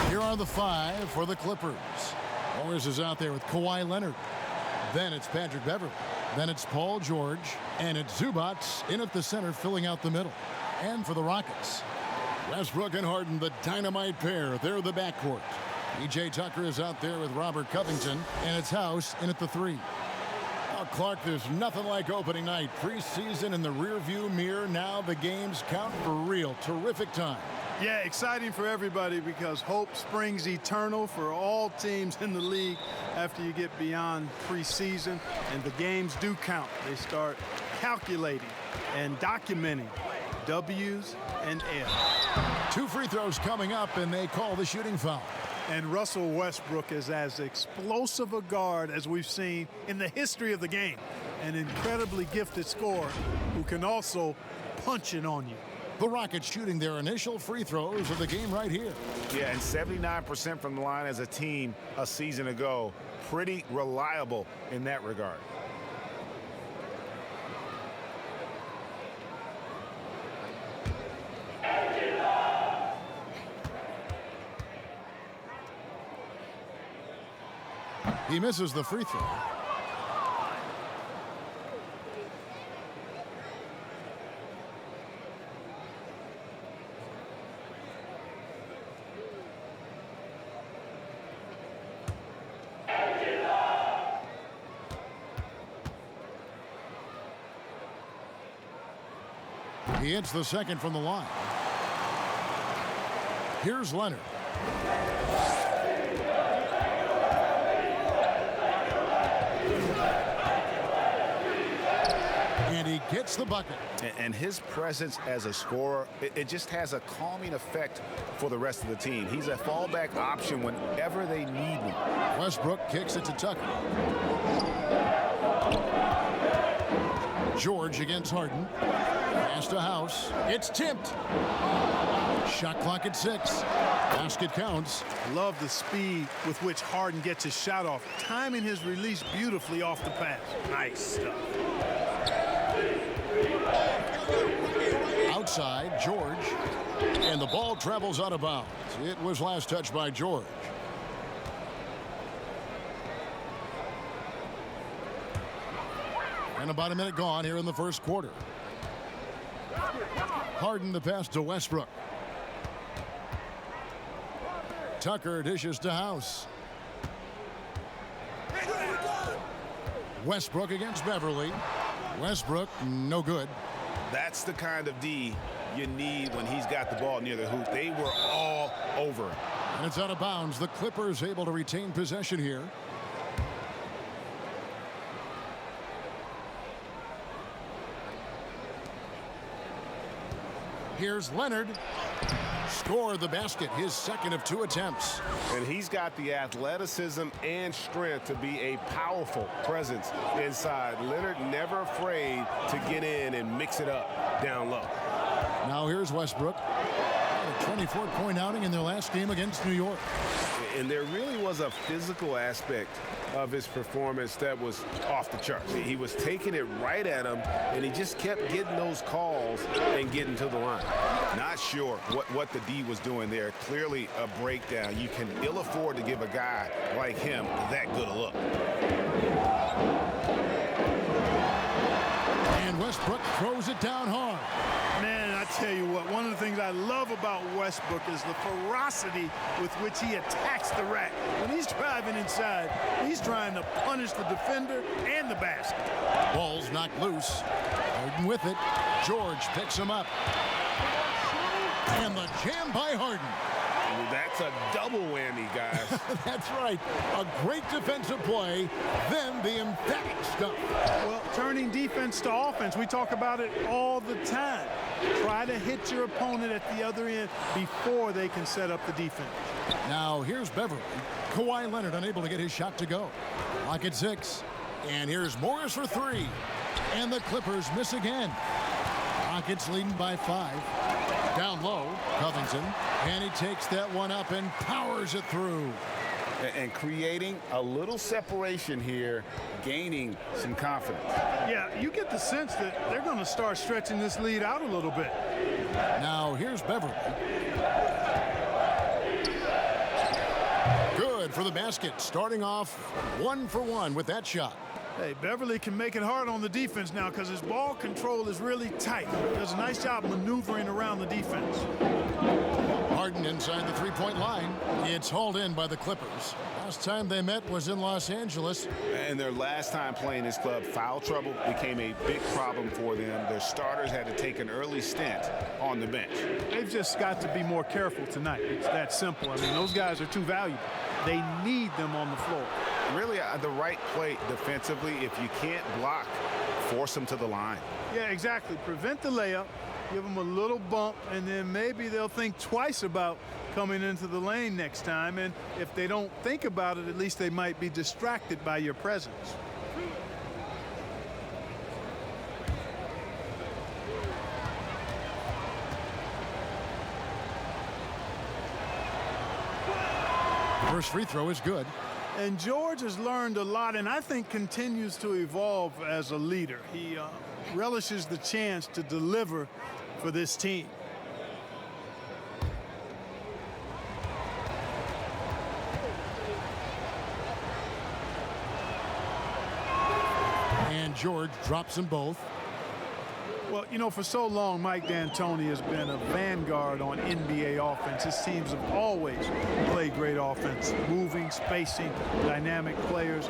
Here are the 5 for the Clippers. Morris is out there with Kawhi Leonard. Then it's Patrick Beverley. Then it's Paul George. And it's Zubats in at the center, filling out the middle. And for the Rockets, Westbrook and Harden, the dynamite pair. They're the backcourt. P.J. Tucker is out there with Robert Covington. And it's House in at the 3. Oh, Clark, there's nothing like opening night. Preseason in the rearview mirror. Now the games count for real. Terrific time. Yeah, exciting for everybody because hope springs eternal for all teams in the league after you get beyond preseason. And the games do count. They start calculating and documenting W's and L's. 2 free throws coming up, and they call the shooting foul. And Russell Westbrook is as explosive a guard as we've seen in the history of the game. An incredibly gifted scorer who can also punch it on you. The Rockets shooting their initial free throws of the game right here. Yeah, and 79% from the line as a team a season ago. Pretty reliable in that regard. He misses the free throw. He hits the second from the line. Here's Leonard. And he gets the bucket. And his presence as a scorer, it just has a calming effect for the rest of the team. He's a fallback option whenever they need him. Westbrook kicks it to Tucker. George against Harden. Pass to House. It's tipped. Shot clock at 6. Basket counts. Love the speed with which Harden gets his shot off. Timing his release beautifully off the pass. Nice stuff. Outside, George. And the ball travels out of bounds. It was last touched by George. And about a minute gone here in the first quarter. Harden the pass to Westbrook. Tucker dishes to House. Westbrook against Beverley. Westbrook, no good. That's the kind of D you need when he's got the ball near the hoop. They were all over. And it's out of bounds. The Clippers able to retain possession here. Here's Leonard. Scored the basket, his second of 2 attempts. And he's got the athleticism and strength to be a powerful presence inside. Leonard never afraid to get in and mix it up down low. Now here's Westbrook. A 24-point outing in their last game against New York. And there really was a physical aspect of his performance that was off the charts. He was taking it right at him, and he just kept getting those calls and getting to the line. Not sure what the D was doing there. Clearly a breakdown. You can ill afford to give a guy like him that good a look. And Westbrook throws it down hard. Man, I tell you what, one of the things I love about Westbrook is the ferocity with which he attacks the rack. When he's driving inside, he's trying to punish the defender and the basket. Ball's knocked loose. Harden with it. George picks him up. And the jam by Harden. That's a double whammy, guys. That's right. A great defensive play, then the emphatic stuff. Well, turning defense to offense, we talk about it all the time. Try to hit your opponent at the other end before they can set up the defense. Now here's Beverley. Kawhi Leonard unable to get his shot to go. Clock at 6. And here's Morris for 3. And the Clippers miss again. Rockets leading by 5. Down low, Covington. And he takes that one up and powers it through. And creating a little separation here, gaining some confidence. Yeah, you get the sense that they're going to start stretching this lead out a little bit. Now here's Beverley. for the basket, starting off 1 for 1 with that shot. Hey, Beverley can make it hard on the defense now because his ball control is really tight. Does a nice job maneuvering around the defense. Harden inside the three-point line. It's hauled in by the Clippers. Last time they met was in Los Angeles. And their last time playing this club, foul trouble became a big problem for them. Their starters had to take an early stint on the bench. They've just got to be more careful tonight. It's that simple. I mean, those guys are too valuable. They need them on the floor. Really, the right play defensively. If you can't block, force them to the line. Yeah, exactly. Prevent the layup, give them a little bump, and then maybe they'll think twice about coming into the lane next time. And if they don't think about it, at least they might be distracted by your presence. First free throw is good. And George has learned a lot and I think continues to evolve as a leader. He relishes the chance to deliver for this team. And George drops them both. Well, you know, for so long, Mike D'Antoni has been a vanguard on NBA offense. His teams have always played great offense, moving, spacing, dynamic players.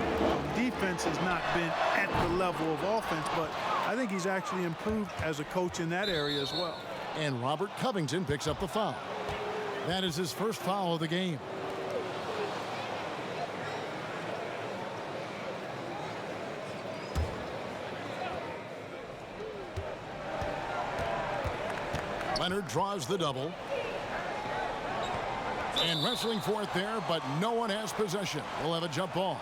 Defense has not been at the level of offense, but I think he's actually improved as a coach in that area as well. And Robert Covington picks up the foul. That is his first foul of the game. Leonard draws the double. And wrestling for it there, but no one has possession. We'll have a jump ball.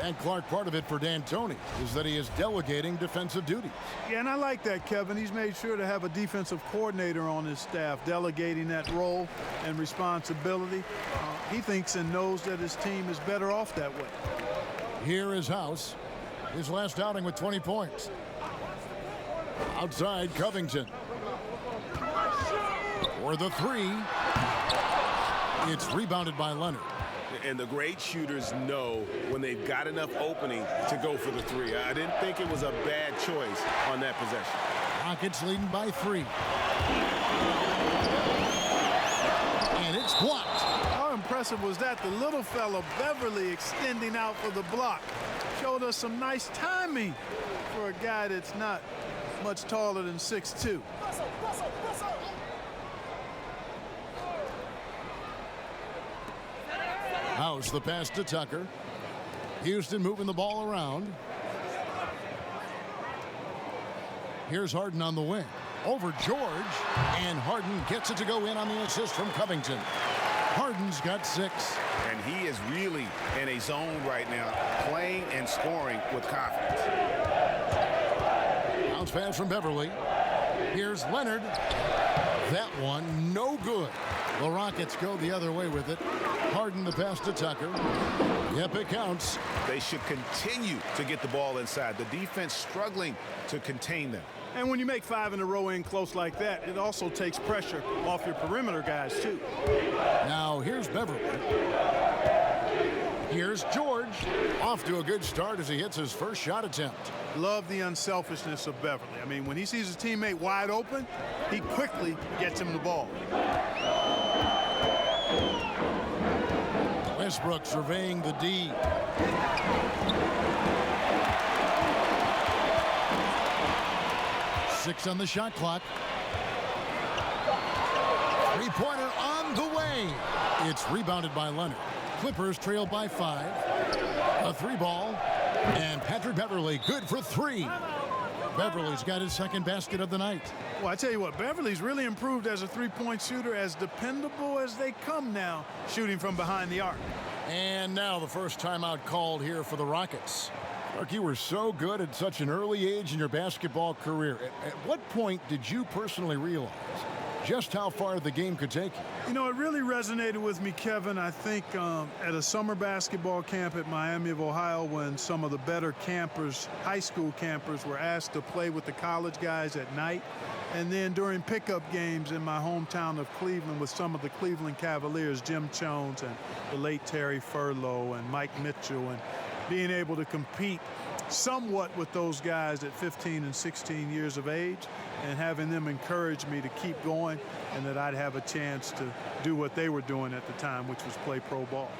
And Clark, part of it for D'Antoni is that he is delegating defensive duties. Yeah, and I like that, Kevin. He's made sure to have a defensive coordinator on his staff, delegating that role and responsibility. He thinks and knows that his team is better off that way. Here is House. His last outing with 20 points. Outside, Covington. For the three. It's rebounded by Leonard. And the great shooters know when they've got enough opening to go for the three. I didn't think it was a bad choice on that possession. Rockets leading by 3. And it's blocked. How impressive was that? The little fella, Beverley, extending out for the block. Showed us some nice timing for a guy that's not much taller than 6'2". House the pass to Tucker. Houston moving the ball around. Here's Harden on the wing. Over George. And Harden gets it to go in on the assist from Covington. Harden's got 6. And he is really in a zone right now, playing and scoring with confidence. Bounce pass from Beverley. Here's Leonard. That one no good. The Rockets go the other way with it. Harden the pass to Tucker. Yep, it counts. They should continue to get the ball inside. The defense struggling to contain them. And when you make 5 in a row in close like that, it also takes pressure off your perimeter guys, too. Now, here's Beverley. Here's George. Off to a good start as he hits his first shot attempt. Love the unselfishness of Beverley. I mean, when he sees his teammate wide open, he quickly gets him the ball. Westbrook surveying the D. Six on the shot clock. Three-pointer on the way. It's rebounded by Leonard. Clippers trail by 5. A 3-ball. And Patrick Beverley good for 3. Beverley's got his second basket of the night. Well, I tell you what, Beverley's really improved as a three-point shooter, as dependable as they come now, shooting from behind the arc. And now the first timeout called here for the Rockets. Clark, you were so good at such an early age in your basketball career. At what point did you personally realize just how far the game could take you. You know, it really resonated with me, Kevin. I think at a summer basketball camp at Miami of Ohio, when some of the better campers, high school campers, were asked to play with the college guys at night. And then during pickup games in my hometown of Cleveland with some of the Cleveland Cavaliers, Jim Jones and the late Terry Furlow and Mike Mitchell, and being able to compete somewhat with those guys at 15 and 16 years of age, and having them encourage me to keep going and that I'd have a chance to do what they were doing at the time, which was play pro ball.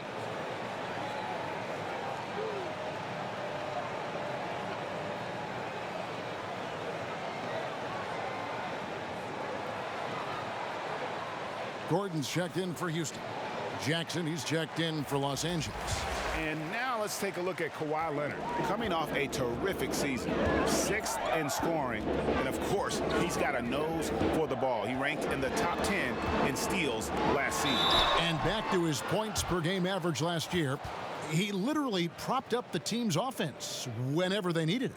Gordon's checked in for Houston. Jackson, he's checked in for Los Angeles. And now let's take a look at Kawhi Leonard, coming off a terrific season. 6th in scoring, and of course, he's got a nose for the ball. He ranked in the top 10 in steals last season. And back to his points per game average last year, he literally propped up the team's offense whenever they needed it.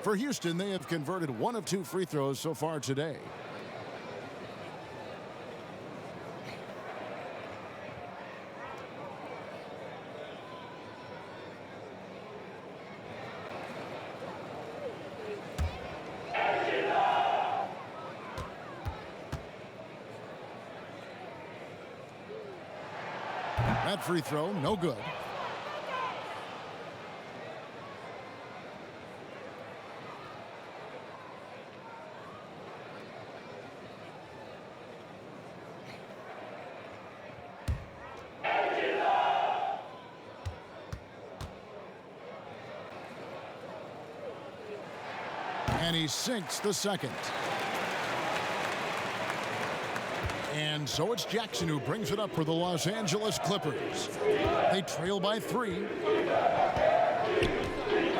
For Houston, they have converted 1 of 2 free throws so far today. That free throw, no good. And he sinks the second. And so it's Jackson who brings it up for the Los Angeles Clippers. They trail by 3.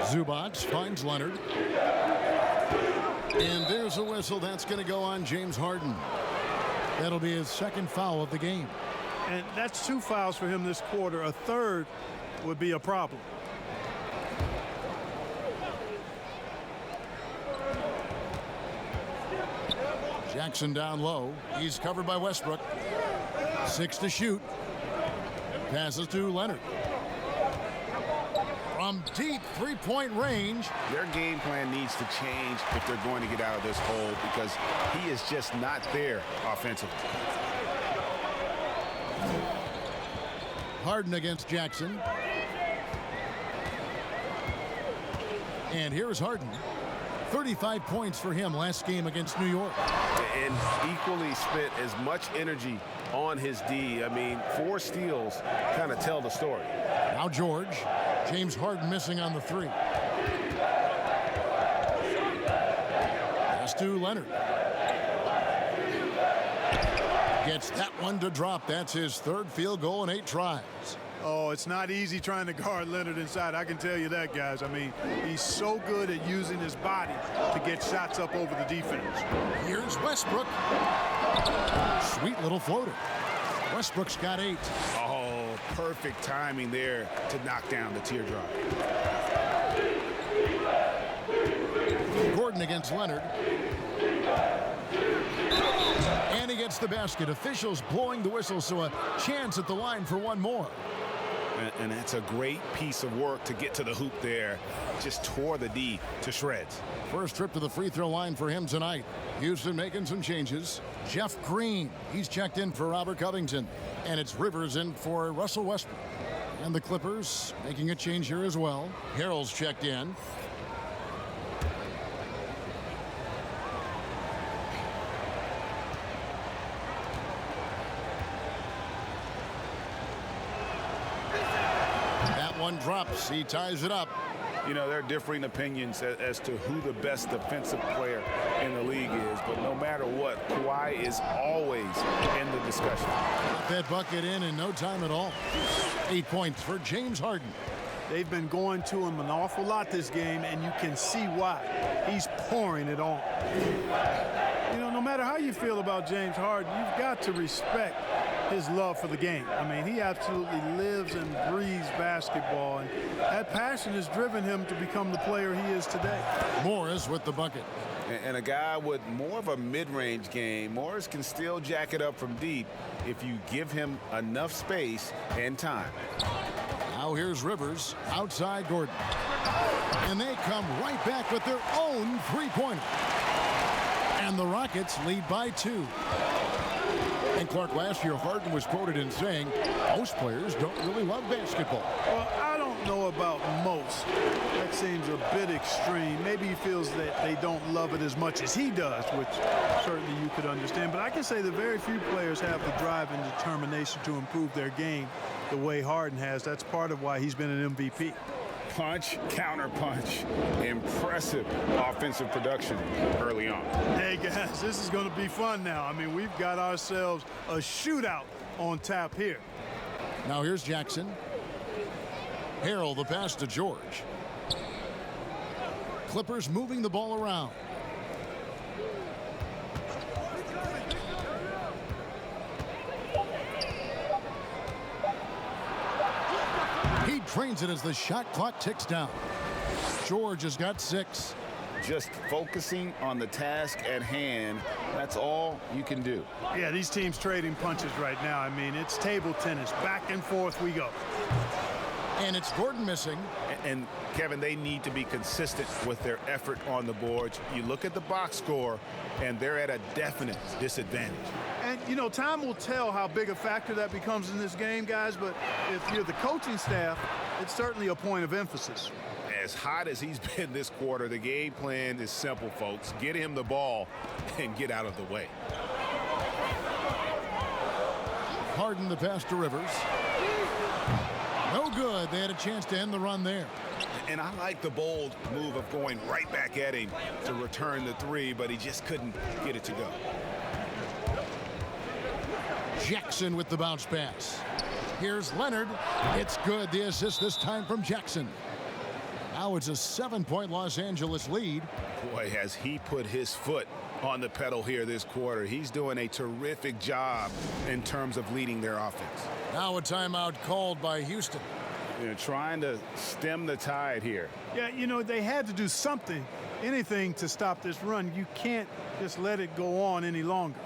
Zubac finds Leonard. And there's a whistle. That's going to go on James Harden. That'll be his 2nd foul of the game. And that's 2 fouls for him this quarter. A 3rd would be a problem. Jackson down low. He's covered by Westbrook. 6 to shoot. Passes to Leonard. From deep 3-point range. Their game plan needs to change if they're going to get out of this hole, because he is just not there offensively. Harden against Jackson. And here's Harden. 35 points for him last game against New York. And equally spent as much energy on his D. I mean, 4 steals kind of tell the story. Now George. James Harden missing on the 3. Pass to Leonard. Gets that one to drop. That's his 3rd field goal in 8 tries. Oh, it's not easy trying to guard Leonard inside. I can tell you that, guys. I mean, he's so good at using his body to get shots up over the defense. Here's Westbrook. Sweet little floater. Westbrook's got 8. Oh, perfect timing there to knock down the teardrop. Gordon against Leonard. And he gets the basket. Officials blowing the whistle, so a chance at the line for one more. And that's a great piece of work to get to the hoop there. Just tore the D to shreds. First trip to the free throw line for him tonight. Houston making some changes. Jeff Green, he's checked in for Robert Covington. And it's Rivers in for Russell Westbrook. And the Clippers making a change here as well. Harrell's checked in. One drops. He ties it up. You know, there are differing opinions as to who the best defensive player in the league is, but no matter what, Kawhi is always in the discussion. Got that bucket in no time at all. 8 points for James Harden. They've been going to him an awful lot this game, and you can see why. He's pouring it on. You know, no matter how you feel about James Harden, you've got to respect his love for the game. I mean, he absolutely lives and breathes basketball, and that passion has driven him to become the player he is today. Morris with the bucket. And a guy with more of a mid-range game, Morris can still jack it up from deep if you give him enough space and time. Now here's Rivers outside Gordon. And they come right back with their own three-pointer. And the Rockets lead by 2. And Clark, last year Harden was quoted in saying most players don't really love basketball. Well, I don't know about most. That seems a bit extreme. Maybe he feels that they don't love it as much as he does, which certainly you could understand. But I can say that very few players have the drive and determination to improve their game the way Harden has. That's part of why he's been an MVP. Punch, counter punch, impressive offensive production early on. Hey guys, this is going to be fun now. I mean, we've got ourselves a shootout on tap here. Now here's Jackson. Harrell, the pass to George. Clippers moving the ball around. He trains it as the shot clock ticks down. George has got 6. Just focusing on the task at hand, that's all you can do. Yeah, these teams trading punches right now. I mean, it's table tennis. Back and forth we go. And it's Gordon missing. And Kevin, they need to be consistent with their effort on the boards. You look at the box score, and they're at a definite disadvantage. And, you know, time will tell how big a factor that becomes in this game, guys. But if you're the coaching staff, it's certainly a point of emphasis. As hot as he's been this quarter, the game plan is simple, folks. Get him the ball and get out of the way. Harden, the pass to Rivers. No good. They had a chance to end the run there. And I like the bold move of going right back at him to return the 3, but he just couldn't get it to go. Jackson with the bounce pass. Here's Leonard. It's good. The assist this time from Jackson. Now it's a 7-point Los Angeles lead. Boy, has he put his foot on the pedal here this quarter. He's doing a terrific job in terms of leading their offense. Now a timeout called by Houston. You know, trying to stem the tide here. Yeah, you know, they had to do something, anything to stop this run. You can't just let it go on any longer.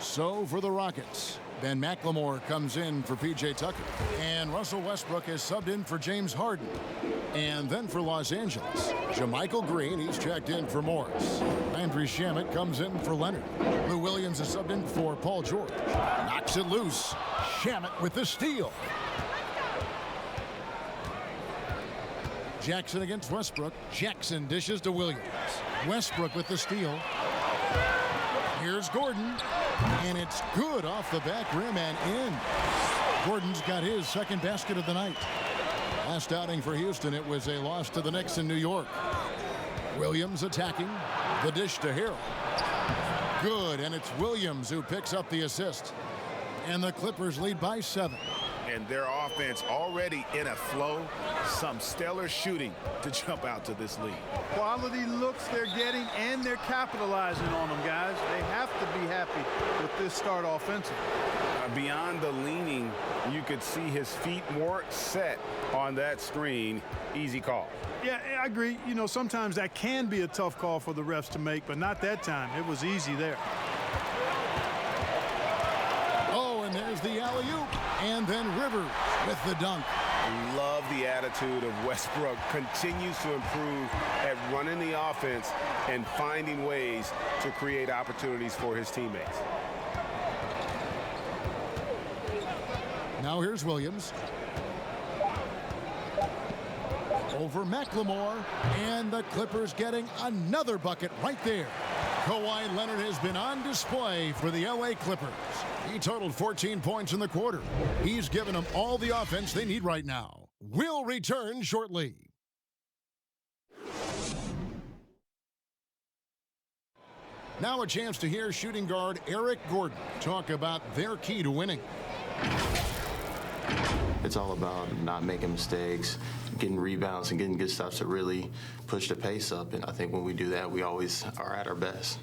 So for the Rockets, Ben McLemore comes in for P.J. Tucker. And Russell Westbrook is subbed in for James Harden. And then for Los Angeles, JaMychal Green, he's checked in for Morris. Landry Shamet comes in for Leonard. Lou Williams is subbed in for Paul George. Knocks it loose. Shamet with the steal. Jackson against Westbrook. Jackson dishes to Williams. Westbrook with the steal. Here's Gordon. And it's good off the back rim and in. Gordon's got his second basket of the night. Last outing for Houston, it was a loss to the Knicks in New York. Williams attacking. The dish to Harrell. Good, and it's Williams who picks up the assist. And the Clippers lead by 7. And their offense already in a flow. Some stellar shooting to jump out to this lead. Quality looks they're getting, and they're capitalizing on them, guys. They have to be happy with this start offensively. Beyond the leaning, you could see his feet more set on that screen. Easy call. Yeah, I agree. You know, sometimes that can be a tough call for the refs to make, but not that time. It was easy there. Oh, and there's the alley-oop. And then Rivers with the dunk. Love the attitude of Westbrook. Continues to improve at running the offense and finding ways to create opportunities for his teammates. Now here's Williams. Over McLemore. And the Clippers getting another bucket right there. Kawhi Leonard has been on display for the LA Clippers. He totaled 14 points in the quarter. He's given them all the offense they need right now. We'll return shortly. Now a chance to hear shooting guard Eric Gordon talk about their key to winning. It's all about not making mistakes, getting rebounds, and getting good stops to really push the pace up. And I think when we do that, we always are at our best.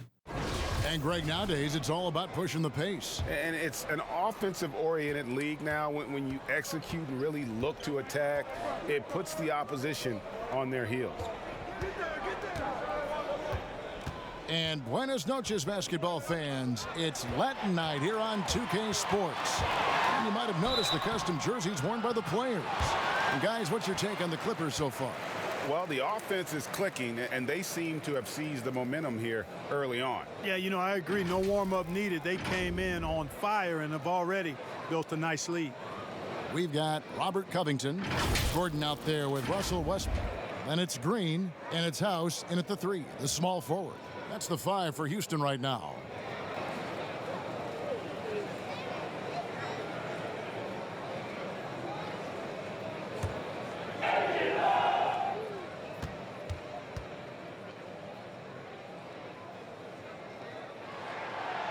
And, Greg, nowadays it's all about pushing the pace. And it's an offensive-oriented league now. When you execute and really look to attack, it puts the opposition on their heels. And buenas noches, basketball fans. It's Latin night here on 2K Sports. And you might have noticed the custom jerseys worn by the players. And guys, what's your take on the Clippers so far? Well, the offense is clicking, and they seem to have seized the momentum here early on. Yeah, you know, I agree. No warm-up needed. They came in on fire and have already built a nice lead. We've got Robert Covington, Gordon out there with Russell Westbrook. Then it's Green, and it's House in at the 3, the small forward. That's the 5 for Houston right now.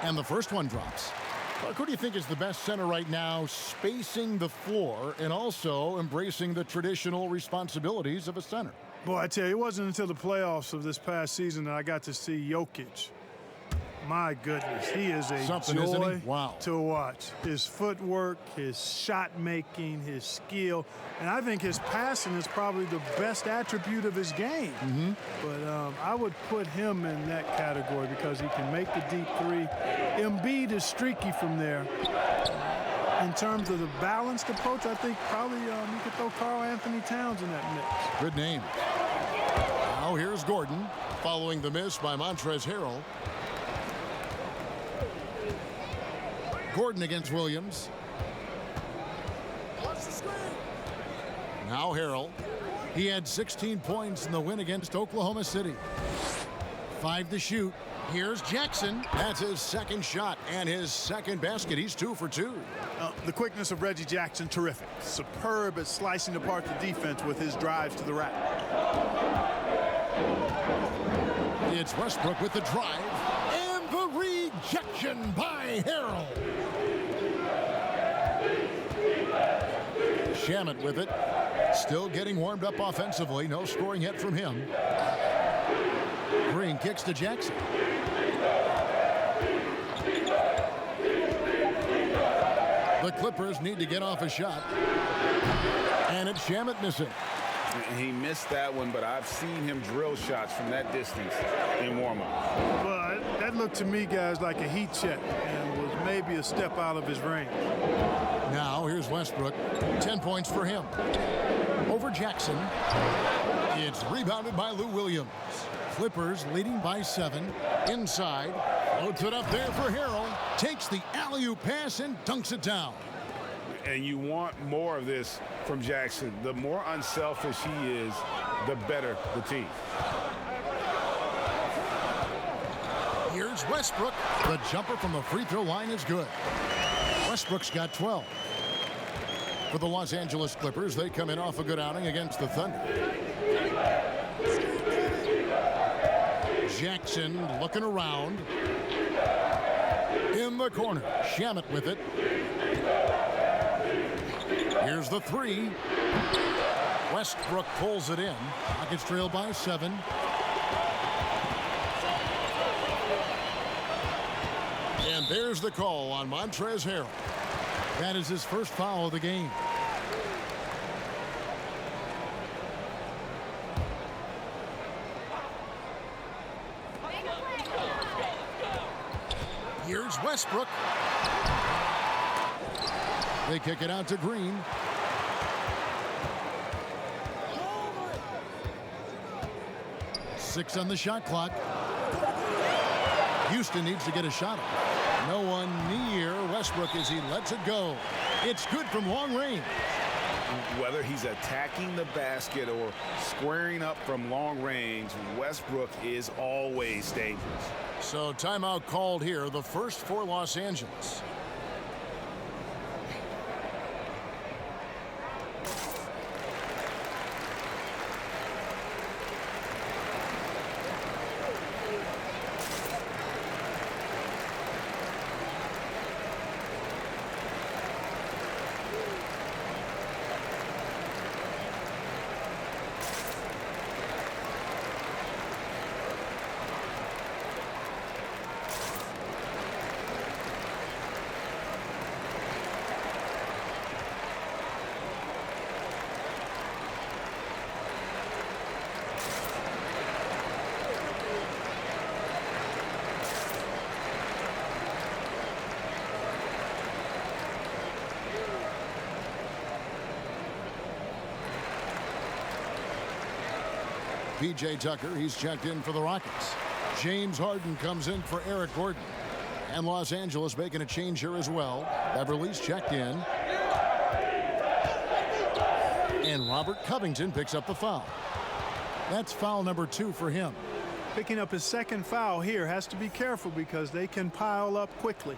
And the first one drops. Look, who do you think is the best center right now, spacing the floor and also embracing the traditional responsibilities of a center? Boy, I tell you, it wasn't until the playoffs of this past season that I got to see Jokic. My goodness, he is a joy to watch. His footwork, his shot making, his skill, and I think his passing is probably the best attribute of his game. But I would put him in that category because he can make the deep 3. Embiid is streaky from there. In terms of the balanced approach, I think probably you could throw Karl Anthony Towns in that mix. Good name. Now here's Gordon, following the miss by Montrezl Harrell. Gordon against Williams. Now Harrell. He had 16 points in the win against Oklahoma City. 5 to shoot. Here's Jackson. That's his second shot and his second basket. He's 2 for 2. The quickness of Reggie Jackson, terrific. Superb at slicing apart the defense with his drives to the rack. It's Westbrook with the drive. And the rejection by Harrell. Shamet with it. Still getting warmed up offensively. No scoring yet from him. Green kicks to Jackson. The Clippers need to get off a shot. And it's Shamet missing. He missed that one, but I've seen him drill shots from that distance in warm-up. Well, that looked to me, guys, like a heat check and was maybe a step out of his range. Now here's Westbrook. 10 points for him. Over Jackson. It's rebounded by Lou Williams. Clippers leading by 7. Inside. Floats it up there for Harrell. Takes the alley-oop pass and dunks it down. And you want more of this from Jackson. The more unselfish he is, the better the team. Here's Westbrook. The jumper from the free throw line is good. Westbrook's got 12. For the Los Angeles Clippers, they come in off a good outing against the Thunder. Jackson looking around. In the corner. Shamet with it. Here's the 3. Westbrook pulls it in. Rockets trail by 7. And there's the call on Montrezl Harrell. That is his first foul of the game. Here's Westbrook. They kick it out to Green. Six on the shot clock. Houston needs to get a shot off. No one near Westbrook as he lets it go. It's good from long range. Whether he's attacking the basket or squaring up from long range, Westbrook is always dangerous. So timeout called here, the first for Los Angeles. P.J. Tucker, he's checked in for the Rockets. James Harden comes in for Eric Gordon. And Los Angeles making a change here as well. Beverley's checked in. And Robert Covington picks up the foul. That's foul number 2 for him. Picking up his second foul here. Has to be careful because they can pile up quickly.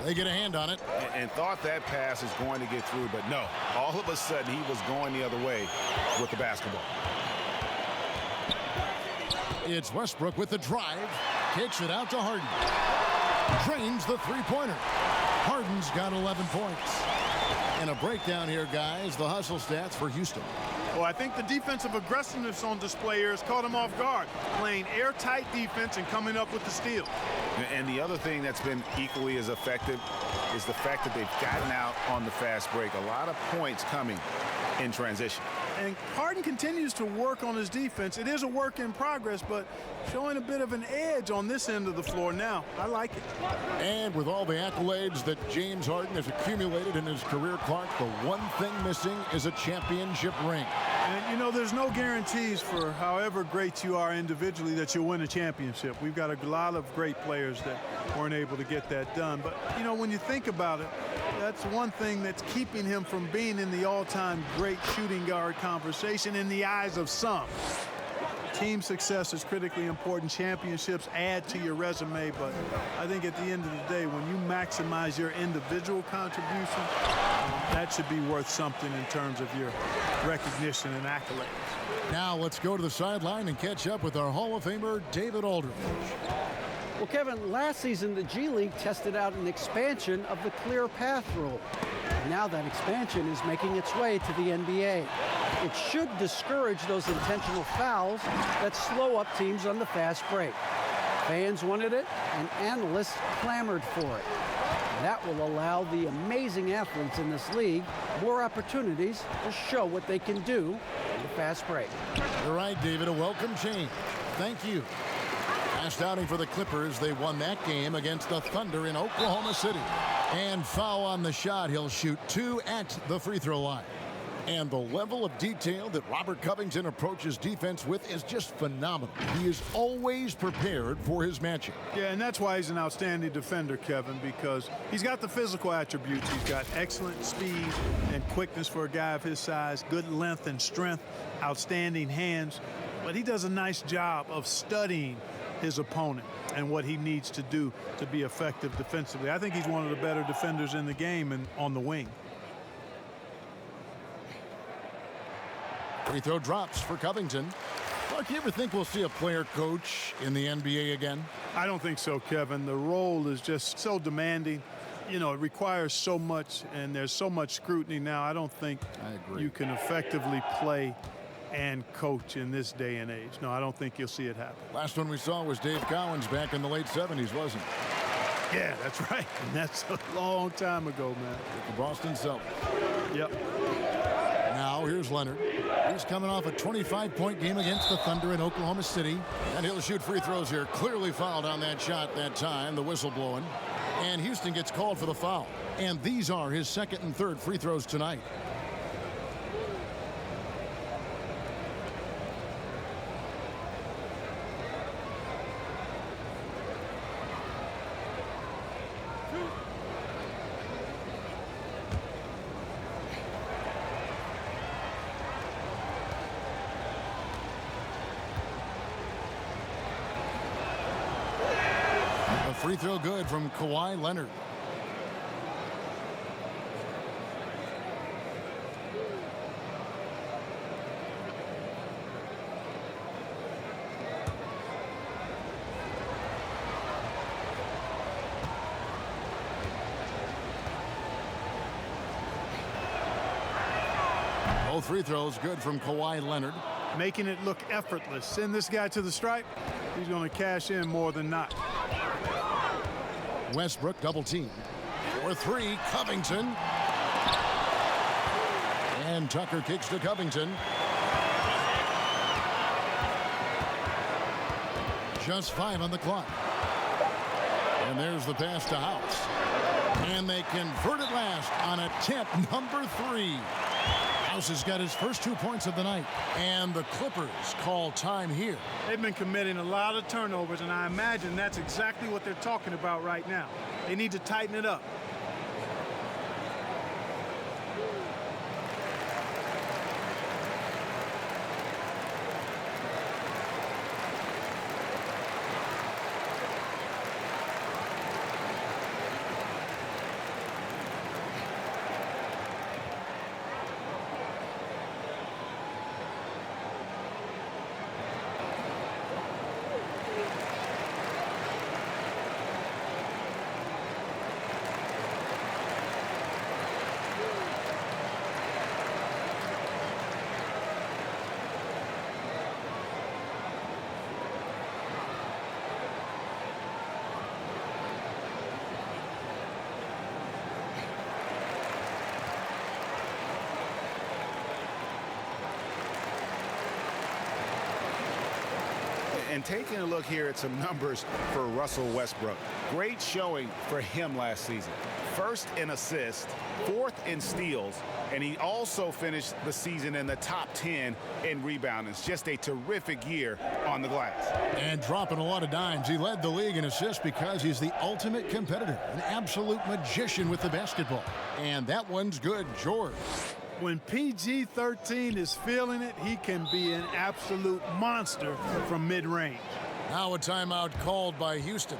They get a hand on it. And thought that pass is going to get through, but no. All of a sudden, he was going the other way with the basketball. It's Westbrook with the drive. Kicks it out to Harden. Drains the three-pointer. Harden's got 11 points. And a breakdown here, guys. The hustle stats for Houston. Well, I think the defensive aggressiveness on display here has caught him off guard. Playing airtight defense and coming up with the steal. And the other thing that's been equally as effective is the fact that they've gotten out on the fast break. A lot of points coming in transition. And Harden continues to work on his defense. It is a work in progress, but showing a bit of an edge on this end of the floor now. I like it. And with all the accolades that James Harden has accumulated in his career, Clark, the one thing missing is a championship ring. And, you know, there's no guarantees for however great you are individually that you'll win a championship. We've got a lot of great players that weren't able to get that done. But, you know, when you think about it, that's one thing that's keeping him from being in the all-time great shooting guard conversation in the eyes of some. Team success is critically important. Championships add to your resume, but I think at the end of the day, when you maximize your individual contribution, that should be worth something in terms of your recognition and accolades. Now let's go to the sideline and catch up with our Hall of Famer, David Aldridge. Well, Kevin, last season the G League tested out an expansion of the clear path rule. Now that expansion is making its way to the NBA. It should discourage those intentional fouls that slow up teams on the fast break. Fans wanted it, and analysts clamored for it. That will allow the amazing athletes in this league more opportunities to show what they can do in the fast break. You're right, David. A welcome change. Thank you. Last outing for the Clippers, they won that game against the Thunder in Oklahoma City. And foul on the shot. He'll shoot 2 at the free throw line. And the level of detail that Robert Covington approaches defense with is just phenomenal. He is always prepared for his matchup. Yeah, and that's why he's an outstanding defender, Kevin, because he's got the physical attributes. He's got excellent speed and quickness for a guy of his size, good length and strength, outstanding hands. But he does a nice job of studying his opponent and what he needs to do to be effective defensively. I think he's one of the better defenders in the game and on the wing. Free throw drops for Covington. Clark, you ever think we'll see a player coach in the NBA again? I don't think so, Kevin. The role is just so demanding. You know, it requires so much, and there's so much scrutiny now. I don't think you can effectively play and coach in this day and age. No, I don't think you'll see it happen. Last one we saw was Dave Cowens back in the late 70s, wasn't it? Yeah, that's right. And that's a long time ago, man. With the Boston Celtics. Yep. Now here's Leonard. He's coming off a 25-point game against the Thunder in Oklahoma City. And he'll shoot free throws here. Clearly fouled on that shot that time. The whistle blowing. And Houston gets called for the foul. And these are his second and third free throws tonight. Free throw good from Kawhi Leonard. Both free throws good from Kawhi Leonard. Making it look effortless. Send this guy to the stripe. He's going to cash in more than not. Westbrook double team. For three, Covington. And Tucker kicks to Covington. Just 5 on the clock. And there's the pass to House. And they convert it last on attempt number 3. House has got his first 2 points of the night. And the Clippers call time here. They've been committing a lot of turnovers, and I imagine that's exactly what they're talking about right now. They need to tighten it up. And taking a look here at some numbers for Russell Westbrook. Great showing for him last season. First in assists, 4th in steals, and he also finished the season in the top 10 in rebounding. It's just a terrific year on the glass. And dropping a lot of dimes. He led the league in assists because he's the ultimate competitor, an absolute magician with the basketball. And that one's good, George. When PG-13 is feeling it, he can be an absolute monster from mid-range. Now a timeout called by Houston.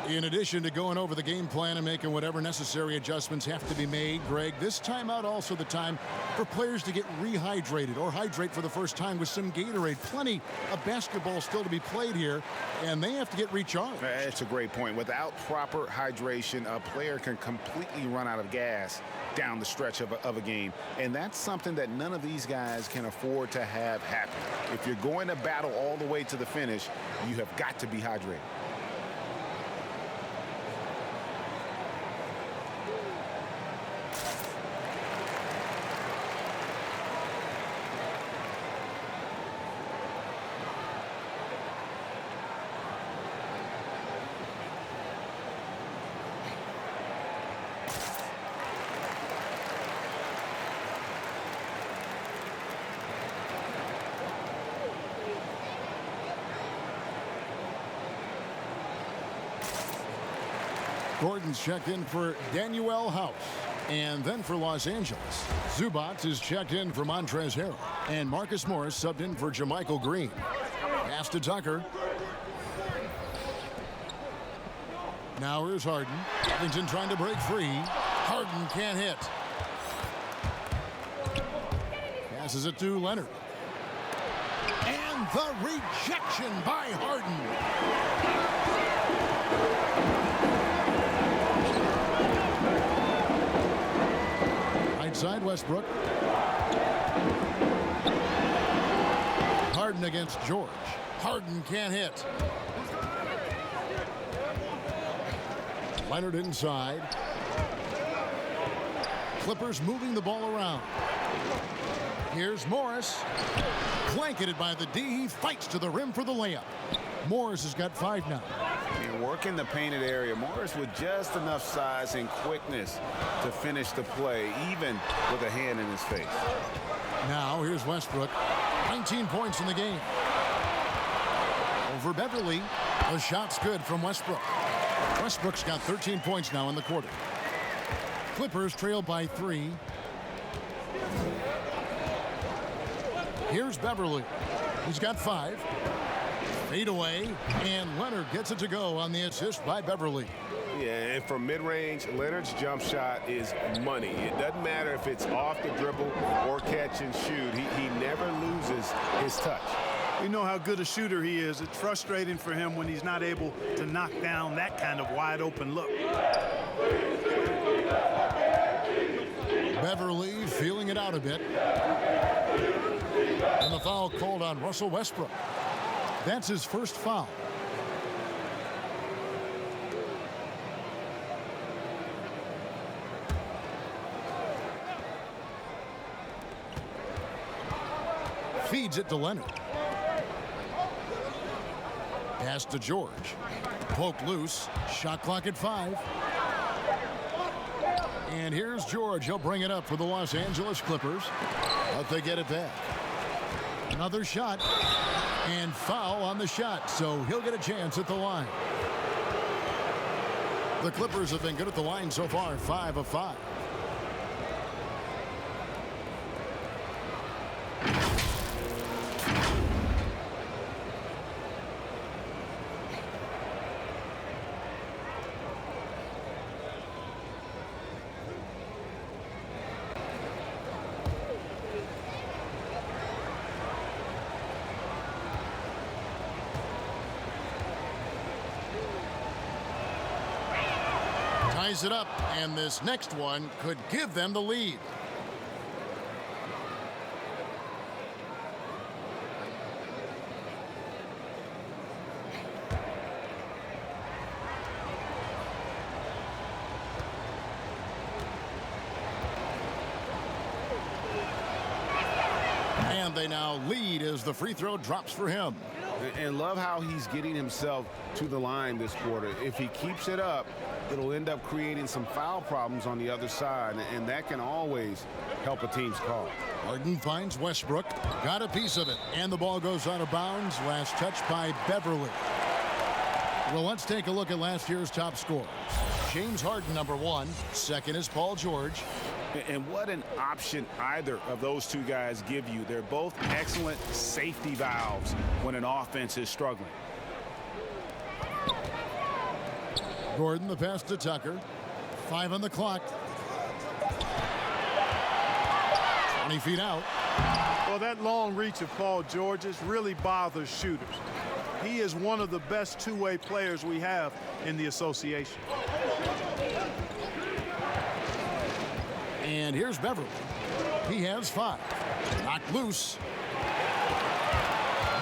In addition to going over the game plan and making whatever necessary adjustments have to be made, Greg, this timeout also the time for players to get rehydrated or hydrate for the first time with some Gatorade. Plenty of basketball still to be played here, and they have to get recharged. That's a great point. Without proper hydration, a player can completely run out of gas down the stretch of a game, and that's something that none of these guys can afford to have happen. If you're going to battle all the way to the finish, you have got to be hydrated. Gordon's checked in for Danuel House. And then for Los Angeles, Zubac is checked in for Montrezl Harrell. And Marcus Morris subbed in for JaMychal Green. Pass to Tucker. Now here's Harden. Covington trying to break free. Harden can't hit. Passes it to Leonard. And the rejection by Harden. Side Westbrook. Harden against George. Harden can't hit. Leonard inside. Clippers moving the ball around. Here's Morris. Blanketed by the D. He fights to the rim for the layup. Morris has got 5 now. And working the painted area, Morris with just enough size and quickness to finish the play, even with a hand in his face. Now here's Westbrook. 19 points in the game. Over Beverley. The shot's good from Westbrook. Westbrook's got 13 points now in the quarter. Clippers trail by 3. Here's Beverley. He's got 5. Fade away, and Leonard gets it to go on the assist by Beverley. Yeah, and from mid-range, Leonard's jump shot is money. It doesn't matter if it's off the dribble or catch and shoot. He never loses his touch. We know how good a shooter he is. It's frustrating for him when he's not able to knock down that kind of wide open look. Beverley feeling it out a bit. And the foul called on Russell Westbrook. That's his first foul. Feeds it to Leonard. Pass to George. Poke loose. Shot clock at 5. And here's George. He'll bring it up for the Los Angeles Clippers. But they get it back. Another shot. And foul on the shot. So he'll get a chance at the line. The Clippers have been good at the line so far. 5 of 5. Ties it up, and this next one could give them the lead. And they now lead as the free throw drops for him. And love how he's getting himself to the line this quarter. If he keeps it up, it'll end up creating some foul problems on the other side, and that can always help a team's call. Harden finds Westbrook, got a piece of it, and the ball goes out of bounds. Last touch by Beverley. Well, let's take a look at last year's top scorers. James Harden, number 1. Second is Paul George. And what an option either of those two guys give you. They're both excellent safety valves when an offense is struggling. Gordon, the pass to Tucker. 5 on the clock. 20 feet out. Well, that long reach of Paul George's really bothers shooters. He is one of the best two-way players we have in the association. And here's Beverley. He has 5. Knocked loose.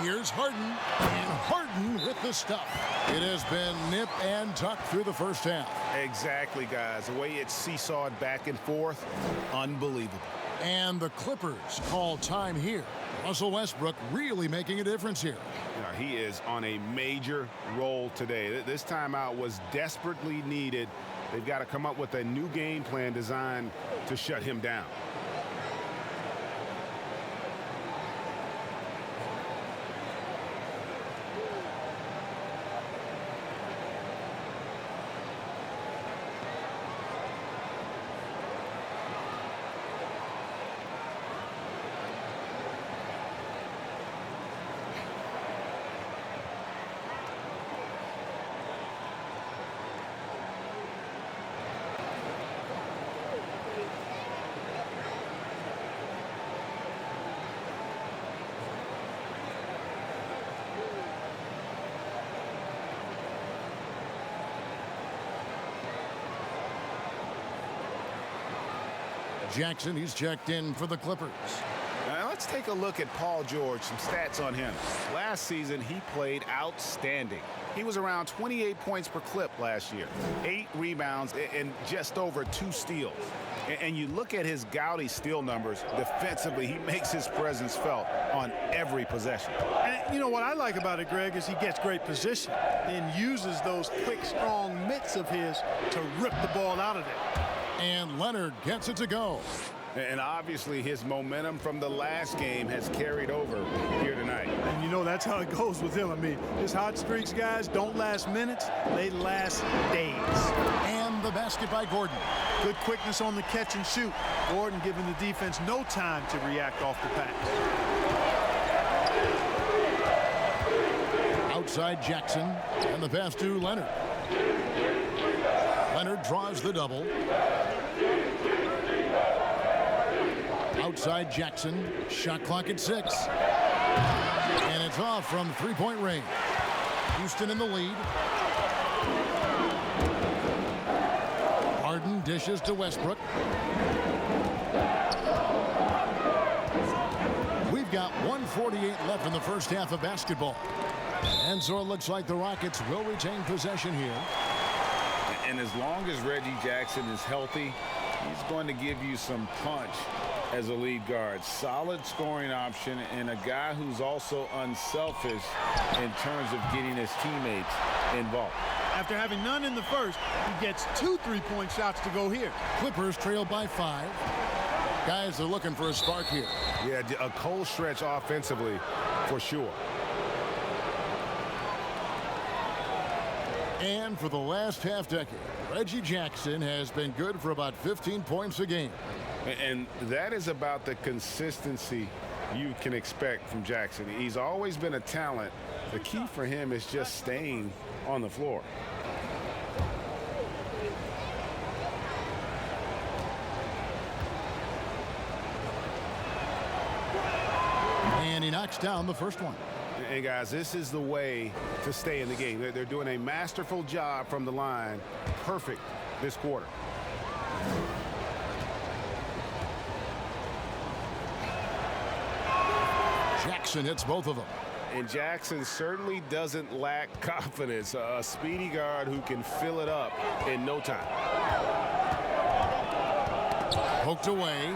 Here's Harden. And Harden with the stuff. It has been nip and tuck through the first half. Exactly, guys. The way it's seesawed back and forth, unbelievable. And the Clippers call time here. Russell Westbrook really making a difference here. Yeah, he is on a major role today. This timeout was desperately needed. They've got to come up with a new game plan designed to shut him down. Jackson, he's checked in for the Clippers. Now let's take a look at Paul George, some stats on him. Last season, he played outstanding. He was around 28 points per clip last year, 8 rebounds, and just over 2 steals. And you look at his gaudy steal numbers, defensively, he makes his presence felt on every possession. And you know what I like about it, Greg, is he gets great position and uses those quick, strong mitts of his to rip the ball out of there. And Leonard gets it to go. And obviously his momentum from the last game has carried over here tonight. And you know that's how it goes with him. I mean, his hot streaks, guys, don't last minutes. They last days. And the basket by Gordon. Good quickness on the catch and shoot. Gordon giving the defense no time to react off the pass. Outside Jackson, and the pass to Leonard. Leonard draws the double. Outside Jackson, shot clock at 6. And it's off from three-point range. Houston in the lead. Harden dishes to Westbrook. We've got 1:48 left in the first half of basketball. And so it looks like the Rockets will retain possession here. And as long as Reggie Jackson is healthy, he's going to give you some punch as a lead guard. Solid scoring option and a guy who's also unselfish in terms of getting his teammates involved. After having none in the first, he gets 2 3-point shots to go here. Clippers trail by 5. Guys are looking for a spark here. Yeah, a cold stretch offensively for sure. And for the last half-decade, Reggie Jackson has been good for about 15 points a game. And that is about the consistency you can expect from Jackson. He's always been a talent. The key for him is just staying on the floor. And he knocks down the first one. And guys, this is the way to stay in the game. They're doing a masterful job from the line. Perfect this quarter. Jackson hits both of them. And Jackson certainly doesn't lack confidence. A speedy guard who can fill it up in no time. Poked away.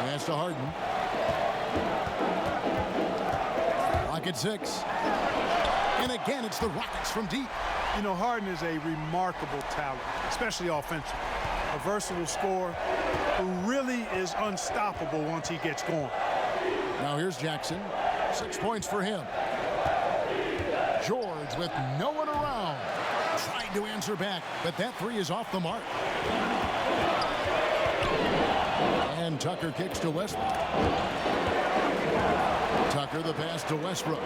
Pass to Harden. Rockets 6. And again, it's the Rockets from deep. You know, Harden is a remarkable talent, especially offensively. A versatile scorer who really is unstoppable once he gets going. Now here's Jackson. 6 points for him. George with no one around. Trying to answer back, but that three is off the mark. And Tucker kicks to Westbrook. Tucker the pass to Westbrook.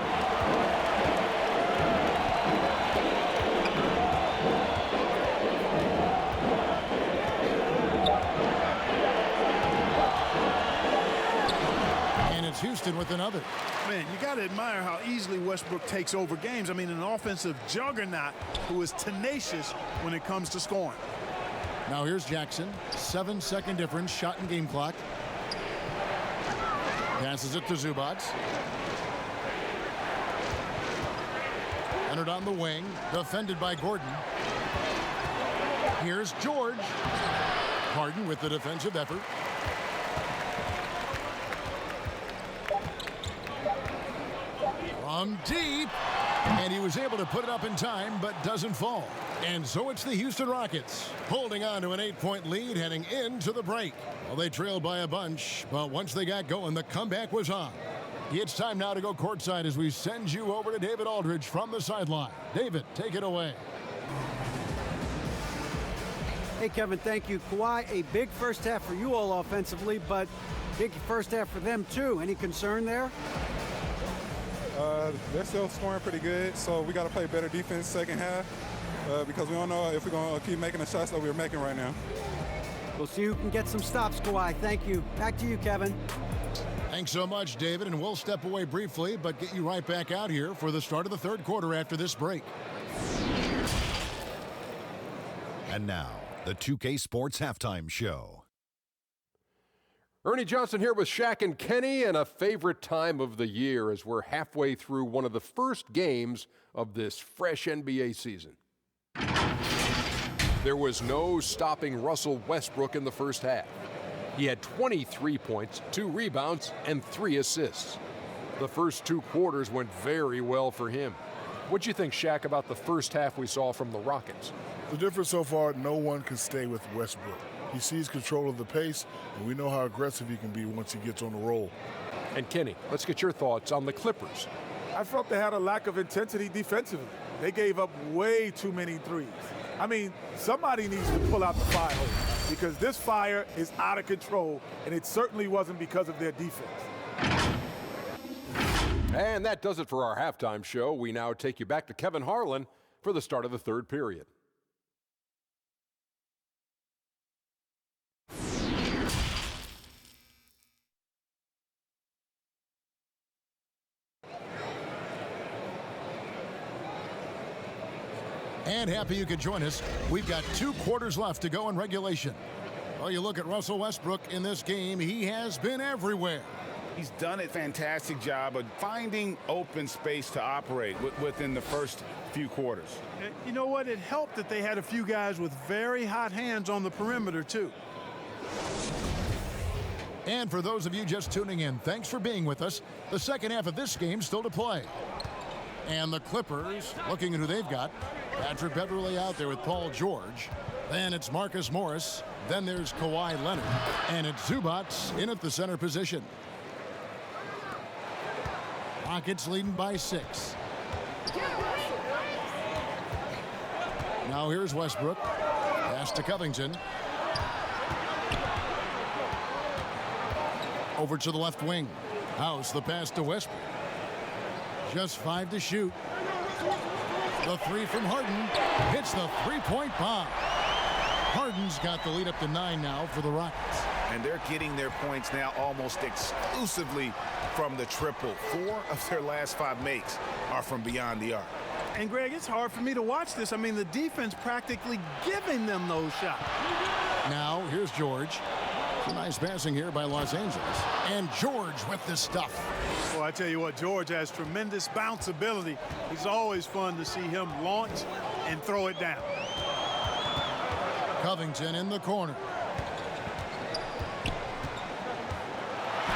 And it's Houston with another. Man, you got to admire how easily Westbrook takes over games. I mean, an offensive juggernaut who is tenacious when it comes to scoring. Now here's Jackson. 7-second difference, shot and game clock. Passes it to Zubac. Leonard on the wing, defended by Gordon. Here's George. Harden with the defensive effort. From deep. And he was able to put it up in time, but doesn't fall. And so it's the Houston Rockets holding on to an 8-point lead heading into the break. Well, they trailed by a bunch, but once they got going, the comeback was on. It's time now to go courtside as we send you over to David Aldridge from the sideline. David, take it away. Hey, Kevin, thank you. Kawhi, a big first half for you all offensively, but big first half for them, too. Any concern there? They're still scoring pretty good, so we got to play better defense second half because we don't know if we're going to keep making the shots that we're making right now. We'll see who can get some stops, Kawhi. Thank you. Back to you, Kevin. Thanks so much, David, and we'll step away briefly, but get you right back out here for the start of the third quarter after this break. And now, the 2K Sports Halftime Show. Ernie Johnson here with Shaq and Kenny, and a favorite time of the year as we're halfway through one of the first games of this fresh NBA season. There was no stopping Russell Westbrook in the first half. He had 23 points, 2 rebounds, and 3 assists. The first 2 quarters went very well for him. What'd you think, Shaq, about the first half we saw from the Rockets? The difference so far, no one can stay with Westbrook. He sees control of the pace, and we know how aggressive he can be once he gets on the roll. And Kenny, let's get your thoughts on the Clippers. I felt they had a lack of intensity defensively. They gave up way too many threes. I mean, somebody needs to pull out the fire hose because this fire is out of control, and it certainly wasn't because of their defense. And that does it for our halftime show. We now take you back to Kevin Harlan for the start of the third period. And happy you could join us. We've got 2 quarters left to go in regulation. Well, you look at Russell Westbrook in this game, he has been everywhere. He's done a fantastic job of finding open space to operate within the first few quarters. You know what? It helped that they had a few guys with very hot hands on the perimeter, too. And for those of you just tuning in, thanks for being with us. The second half of this game still to play. And the Clippers, looking at who they've got. Patrick Beverley out there with Paul George. Then it's Marcus Morris. Then there's Kawhi Leonard. And it's Zubac in at the center position. Rockets leading by 6. Now here's Westbrook. Pass to Covington. Over to the left wing. House the pass to Westbrook. Just 5 to shoot. The 3 from Harden hits the three-point bomb. Harden's got the lead up to 9 now for the Rockets. And they're getting their points now almost exclusively from the triple. 4 of their last 5 makes are from beyond the arc. And, Greg, it's hard for me to watch this. I mean, the defense practically giving them those shots. Now, here's George. Some nice passing here by Los Angeles. And George with the stuff. Well, I tell you what, George has tremendous bounce ability. It's always fun to see him launch and throw it down. Covington in the corner.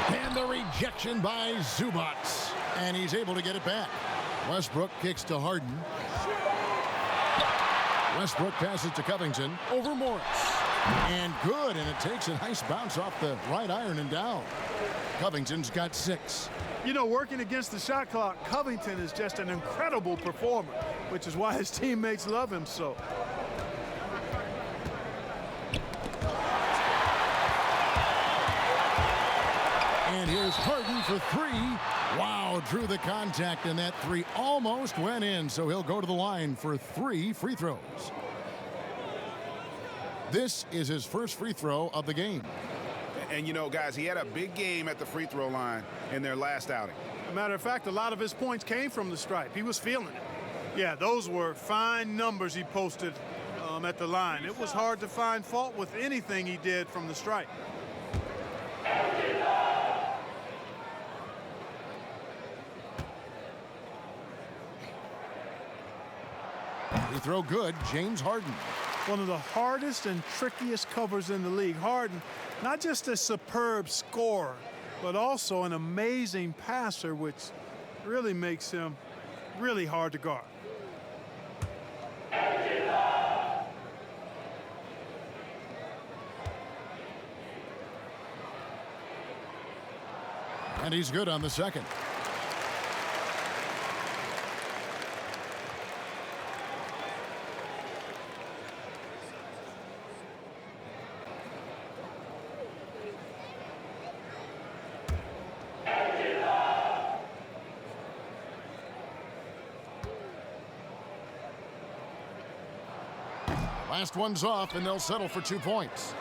And the rejection by Zubac. And he's able to get it back. Westbrook kicks to Harden. Westbrook passes to Covington over Morris. And good, and it takes a nice bounce off the right iron and down. Covington's got 6. You know, working against the shot clock, Covington is just an incredible performer, which is why his teammates love him so. And here's Harden for 3. Wow, drew the contact, and that 3 almost went in, so he'll go to the line for 3 free throws. This is his first free throw of the game. And, you know, guys, he had a big game at the free throw line in their last outing. As a matter of fact, a lot of his points came from the stripe. He was feeling it. Yeah, those were fine numbers he posted at the line. It was hard to find fault with anything he did from the stripe. Free throw good, James Harden. One of the hardest and trickiest covers in the league. Harden, not just a superb scorer, but also an amazing passer, which really makes him really hard to guard. And he's good on the second. Last one's off, and they'll settle for 2 points.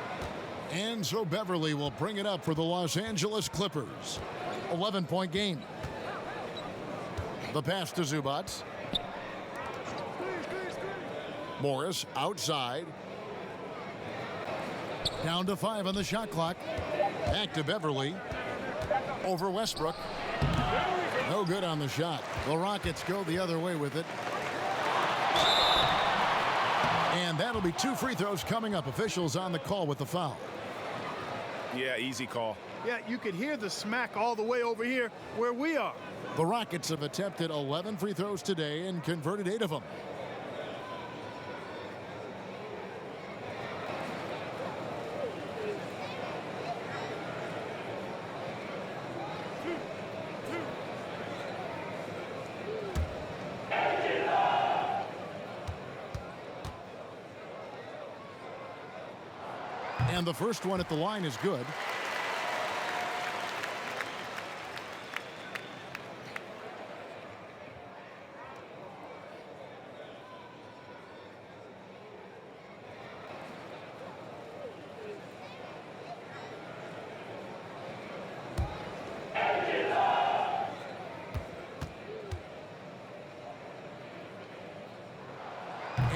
And so Beverley will bring it up for the Los Angeles Clippers. 11-point game. The pass to Zubac. Morris outside. Down to 5 on the shot clock. Back to Beverley. Over Westbrook. No good on the shot. The Rockets go the other way with it. And that'll be 2 free throws coming up. Officials on the call with the foul. Yeah, easy call. Yeah, you could hear the smack all the way over here where we are. The Rockets have attempted 11 free throws today and converted 8 of them. And the first one at the line is good.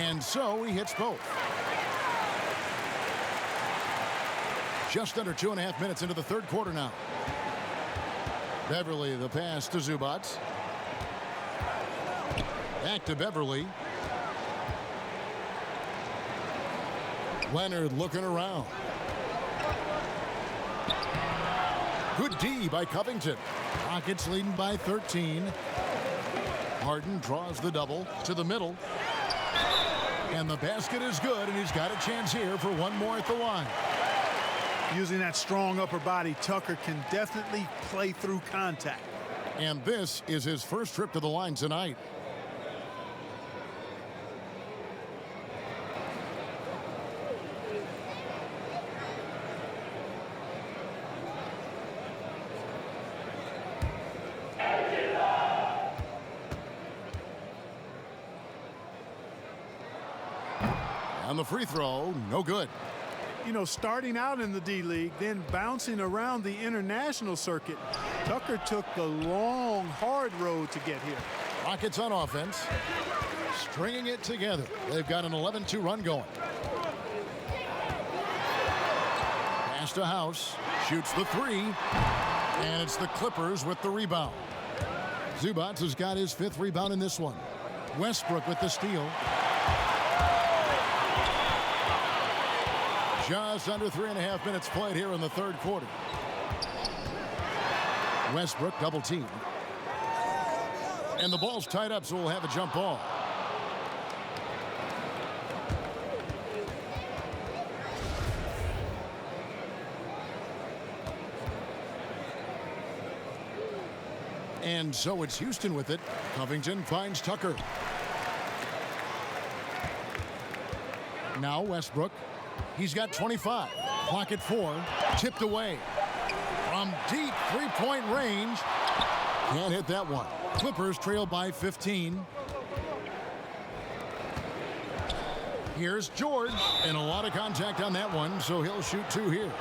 And so he hits both. Just under 2.5 minutes into the third quarter now. Beverley, the pass to Zubac. Back to Beverley. Leonard looking around. Good D by Covington. Rockets leading by 13. Harden draws the double to the middle. And the basket is good, and he's got a chance here for one more at the line. Using that strong upper body, Tucker can definitely play through contact. And this is his first trip to the line tonight. On the free throw, no good. You know, starting out in the D-League, then bouncing around the international circuit, Tucker took the long, hard road to get here. Rockets on offense, stringing it together. They've got an 11-2 run going. Pass to House, shoots the three, and it's the Clippers with the rebound. Zubac has got his 5th rebound in this one. Westbrook with the steal. Just under 3.5 minutes played here in the third quarter. Westbrook double teamed. And the ball's tied up, so we'll have a jump ball. And so it's Houston with it. Covington finds Tucker. Now Westbrook. He's got 25. Clock at 4. Tipped away. From deep three-point range. Can't hit that one. Clippers trail by 15. Here's George. And a lot of contact on that one, so he'll shoot 2 here.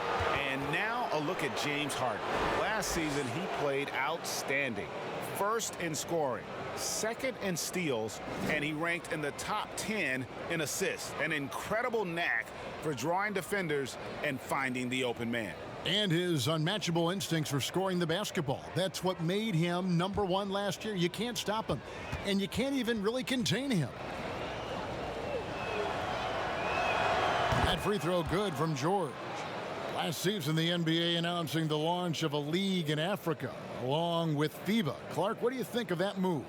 And now a look at James Harden. Last season, he played outstanding. First in scoring, second in steals, and he ranked in the top 10 in assists. An incredible knack for drawing defenders and finding the open man. And his unmatchable instincts for scoring the basketball. That's what made him #1 last year. You can't stop him, and you can't even really contain him. That free throw good from George. Last season, the NBA announcing the launch of a league in Africa, along with FIBA. Clark, what do you think of that move?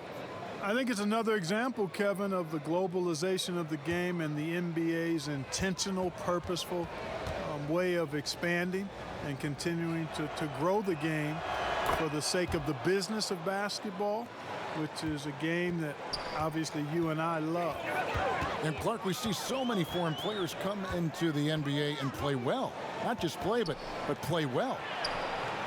I think it's another example, Kevin, of the globalization of the game and the NBA's intentional, purposeful way of expanding and continuing to grow the game for the sake of the business of basketball, which is a game that obviously you and I love. And Clark, we see so many foreign players come into the NBA and play well. Not just play, but play well.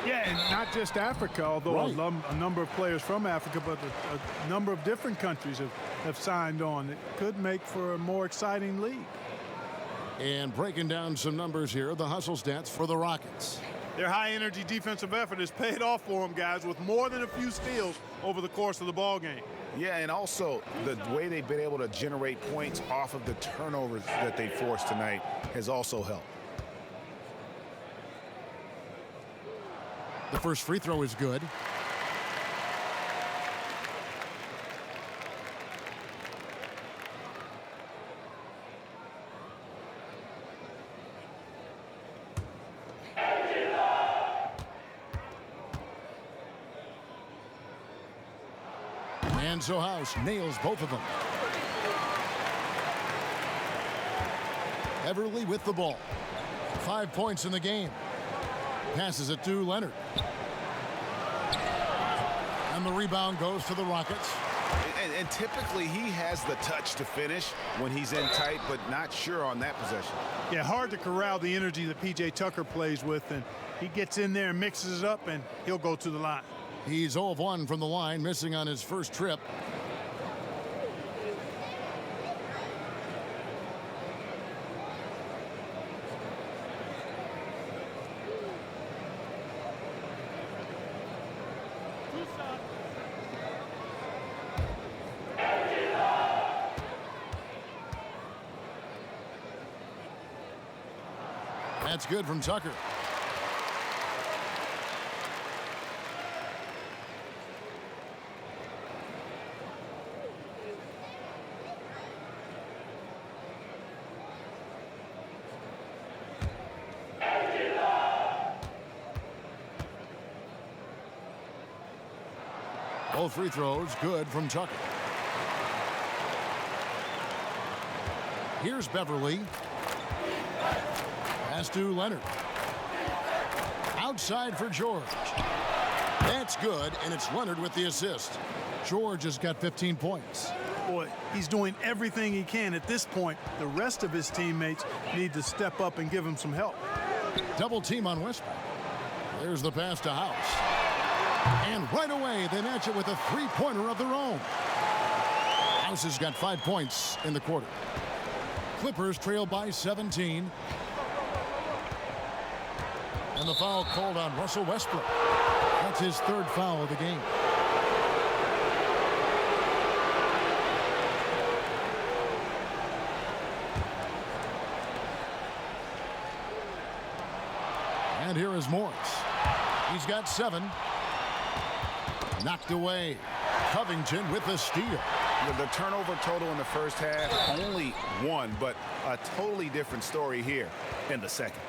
Yeah, and not just Africa, although right. a number of players from Africa, but a number of different countries have signed on. It could make for a more exciting league. And breaking down some numbers here, the hustle stats for the Rockets. Their high-energy defensive effort has paid off for them, guys, with more than a few steals over the course of the ball game. Yeah, and also the way they've been able to generate points off of the turnovers that they forced tonight has also helped. The first free throw is good. And so House nails both of them. Beverley with the ball. 5 points in the game. Passes it to Leonard. And the rebound goes to the Rockets. And typically he has the touch to finish when he's in tight, but not sure on that possession. Yeah, hard to corral the energy that P.J. Tucker plays with, and he gets in there and mixes it up, and he'll go to the line. He's 0 of 1 from the line, missing on his first trip. That's good from Tucker. Both free throws good from Tucker. Here's Beverley. Pass to Leonard. Outside for George. That's good, and it's Leonard with the assist. George has got 15 points. Boy, he's doing everything he can at this point. The rest of his teammates need to step up and give him some help. Double team on Westbrook. There's the pass to House. And right away, they match it with a three-pointer of their own. House has got 5 points in the quarter. Clippers trail by 17. And the foul called on Russell Westbrook. That's his third foul of the game. And here is Morris. He's got 7. Knocked away. Covington with the steal. The turnover total in the first half, only 1, but a totally different story here in the second.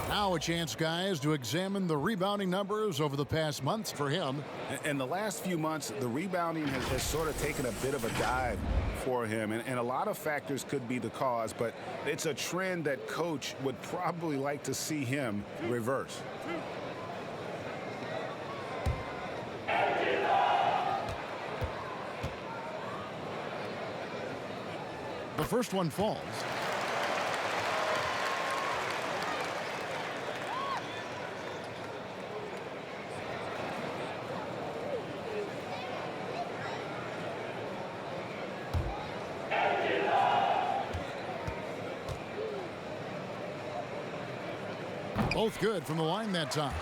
Now a chance, guys, to examine the rebounding numbers over the past months for him. In the last few months, the rebounding has sort of taken a bit of a dive for him, and a lot of factors could be the cause, but it's a trend that coach would probably like to see him reverse. The first one falls. Both good from the line that time.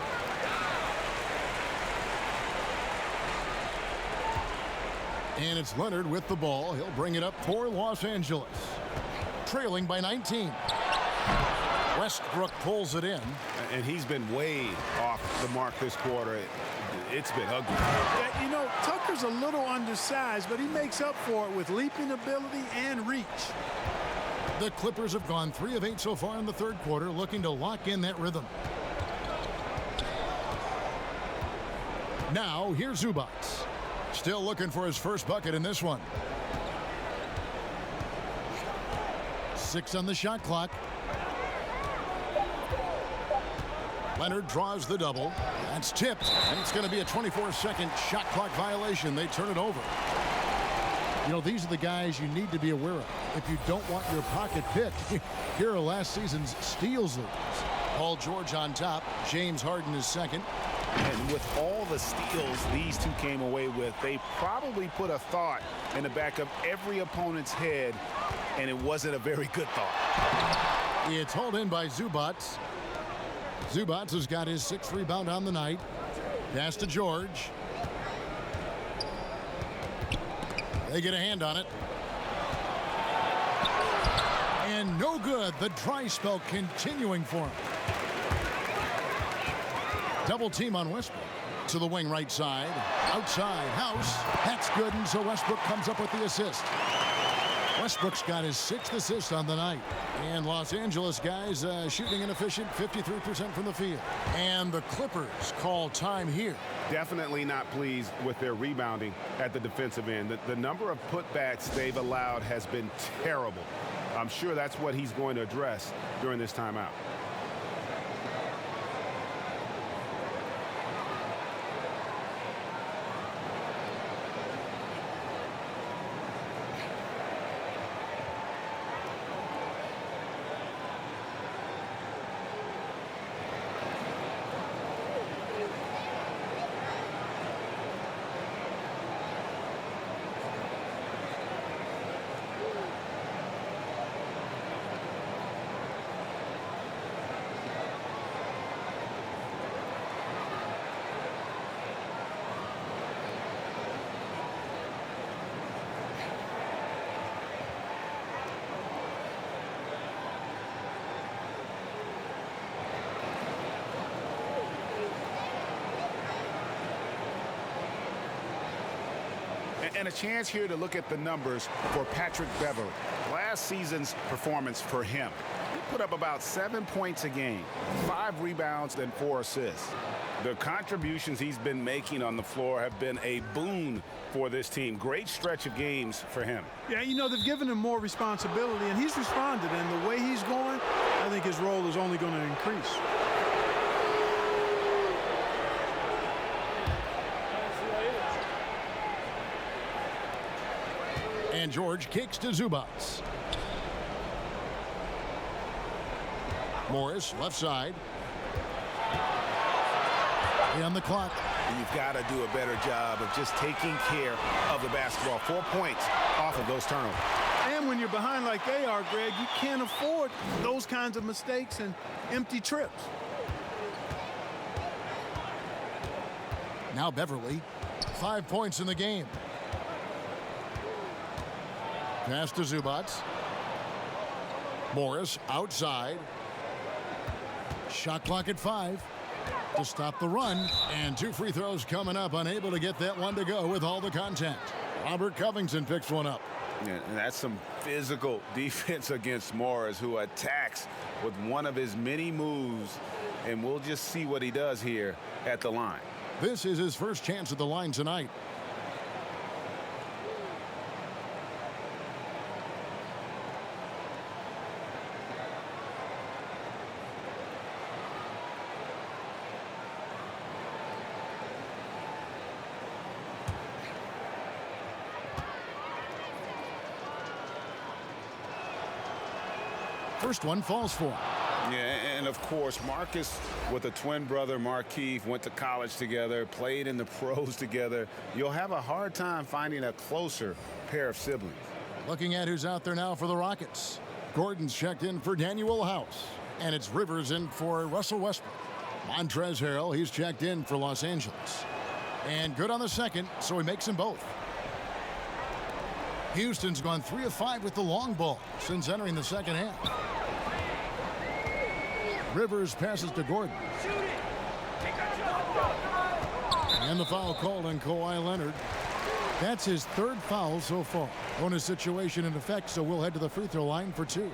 And it's Leonard with the ball. He'll bring it up for Los Angeles. Trailing by 19. Westbrook pulls it in. And he's been way off the mark this quarter. It's been ugly. Yeah, you know, Tucker's a little undersized, but he makes up for it with leaping ability and reach. The Clippers have gone 3 of 8 so far in the third quarter, looking to lock in that rhythm. Now, here's Zubac. Still looking for his first bucket in this one. 6 on the shot clock. Leonard draws the double. That's tipped, and it's going to be a 24-second shot clock violation. They turn it over. You know, these are the guys you need to be aware of if you don't want your pocket picked. Here are last season's steals leaders. Paul George on top. James Harden is second. And with all the steals these two came away with, they probably put a thought in the back of every opponent's head, and it wasn't a very good thought. It's hauled in by Zubac. Zubac has got his 6th rebound on the night. Pass to George. They get a hand on it. And no good. The dry spell continuing for him. Double team on Westbrook. To the wing right side. Outside. House. That's good, and so Westbrook comes up with the assist. Westbrook's got his 6th assist on the night. And Los Angeles guys shooting inefficient, 53% from the field. And the Clippers call time here. Definitely not pleased with their rebounding at the defensive end. The number of putbacks they've allowed has been terrible. I'm sure that's what he's going to address during this timeout. And a chance here to look at the numbers for Patrick Beverley. Last season's performance for him. He put up about 7 points a game, 5 rebounds, and 4 assists. The contributions he's been making on the floor have been a boon for this team. Great stretch of games for him. Yeah, you know, they've given him more responsibility, and he's responded. And the way he's going, I think his role is only going to increase. And George kicks to Zubats. Morris, left side. On the clock. You've got to do a better job of just taking care of the basketball. 4 points off of those turnovers. And when you're behind like they are, Greg, you can't afford those kinds of mistakes and empty trips. Now Beverley, 5 points in the game. Pass to Zubats. Morris outside. Shot clock at 5 to stop the run. And 2 free throws coming up. Unable to get that one to go with all the contact. Robert Covington picks one up. Yeah, and that's some physical defense against Morris, who attacks with one of his many moves. And we'll just see what he does here at the line. This is his first chance at the line tonight. First one falls for him. Yeah, and of course, Marcus with a twin brother, Markeith, went to college together, played in the pros together. You'll have a hard time finding a closer pair of siblings. Looking at who's out there now for the Rockets. Gordon's checked in for Daniel House. And it's Rivers in for Russell Westbrook. Montrezl Harrell, he's checked in for Los Angeles. And good on the second, so he makes them both. Houston's gone 3 of 5 with the long ball since entering the second half. Rivers passes to Gordon. And the foul called on Kawhi Leonard. That's his 3rd foul so far. Bonus situation in effect, so we'll head to the free throw line for 2.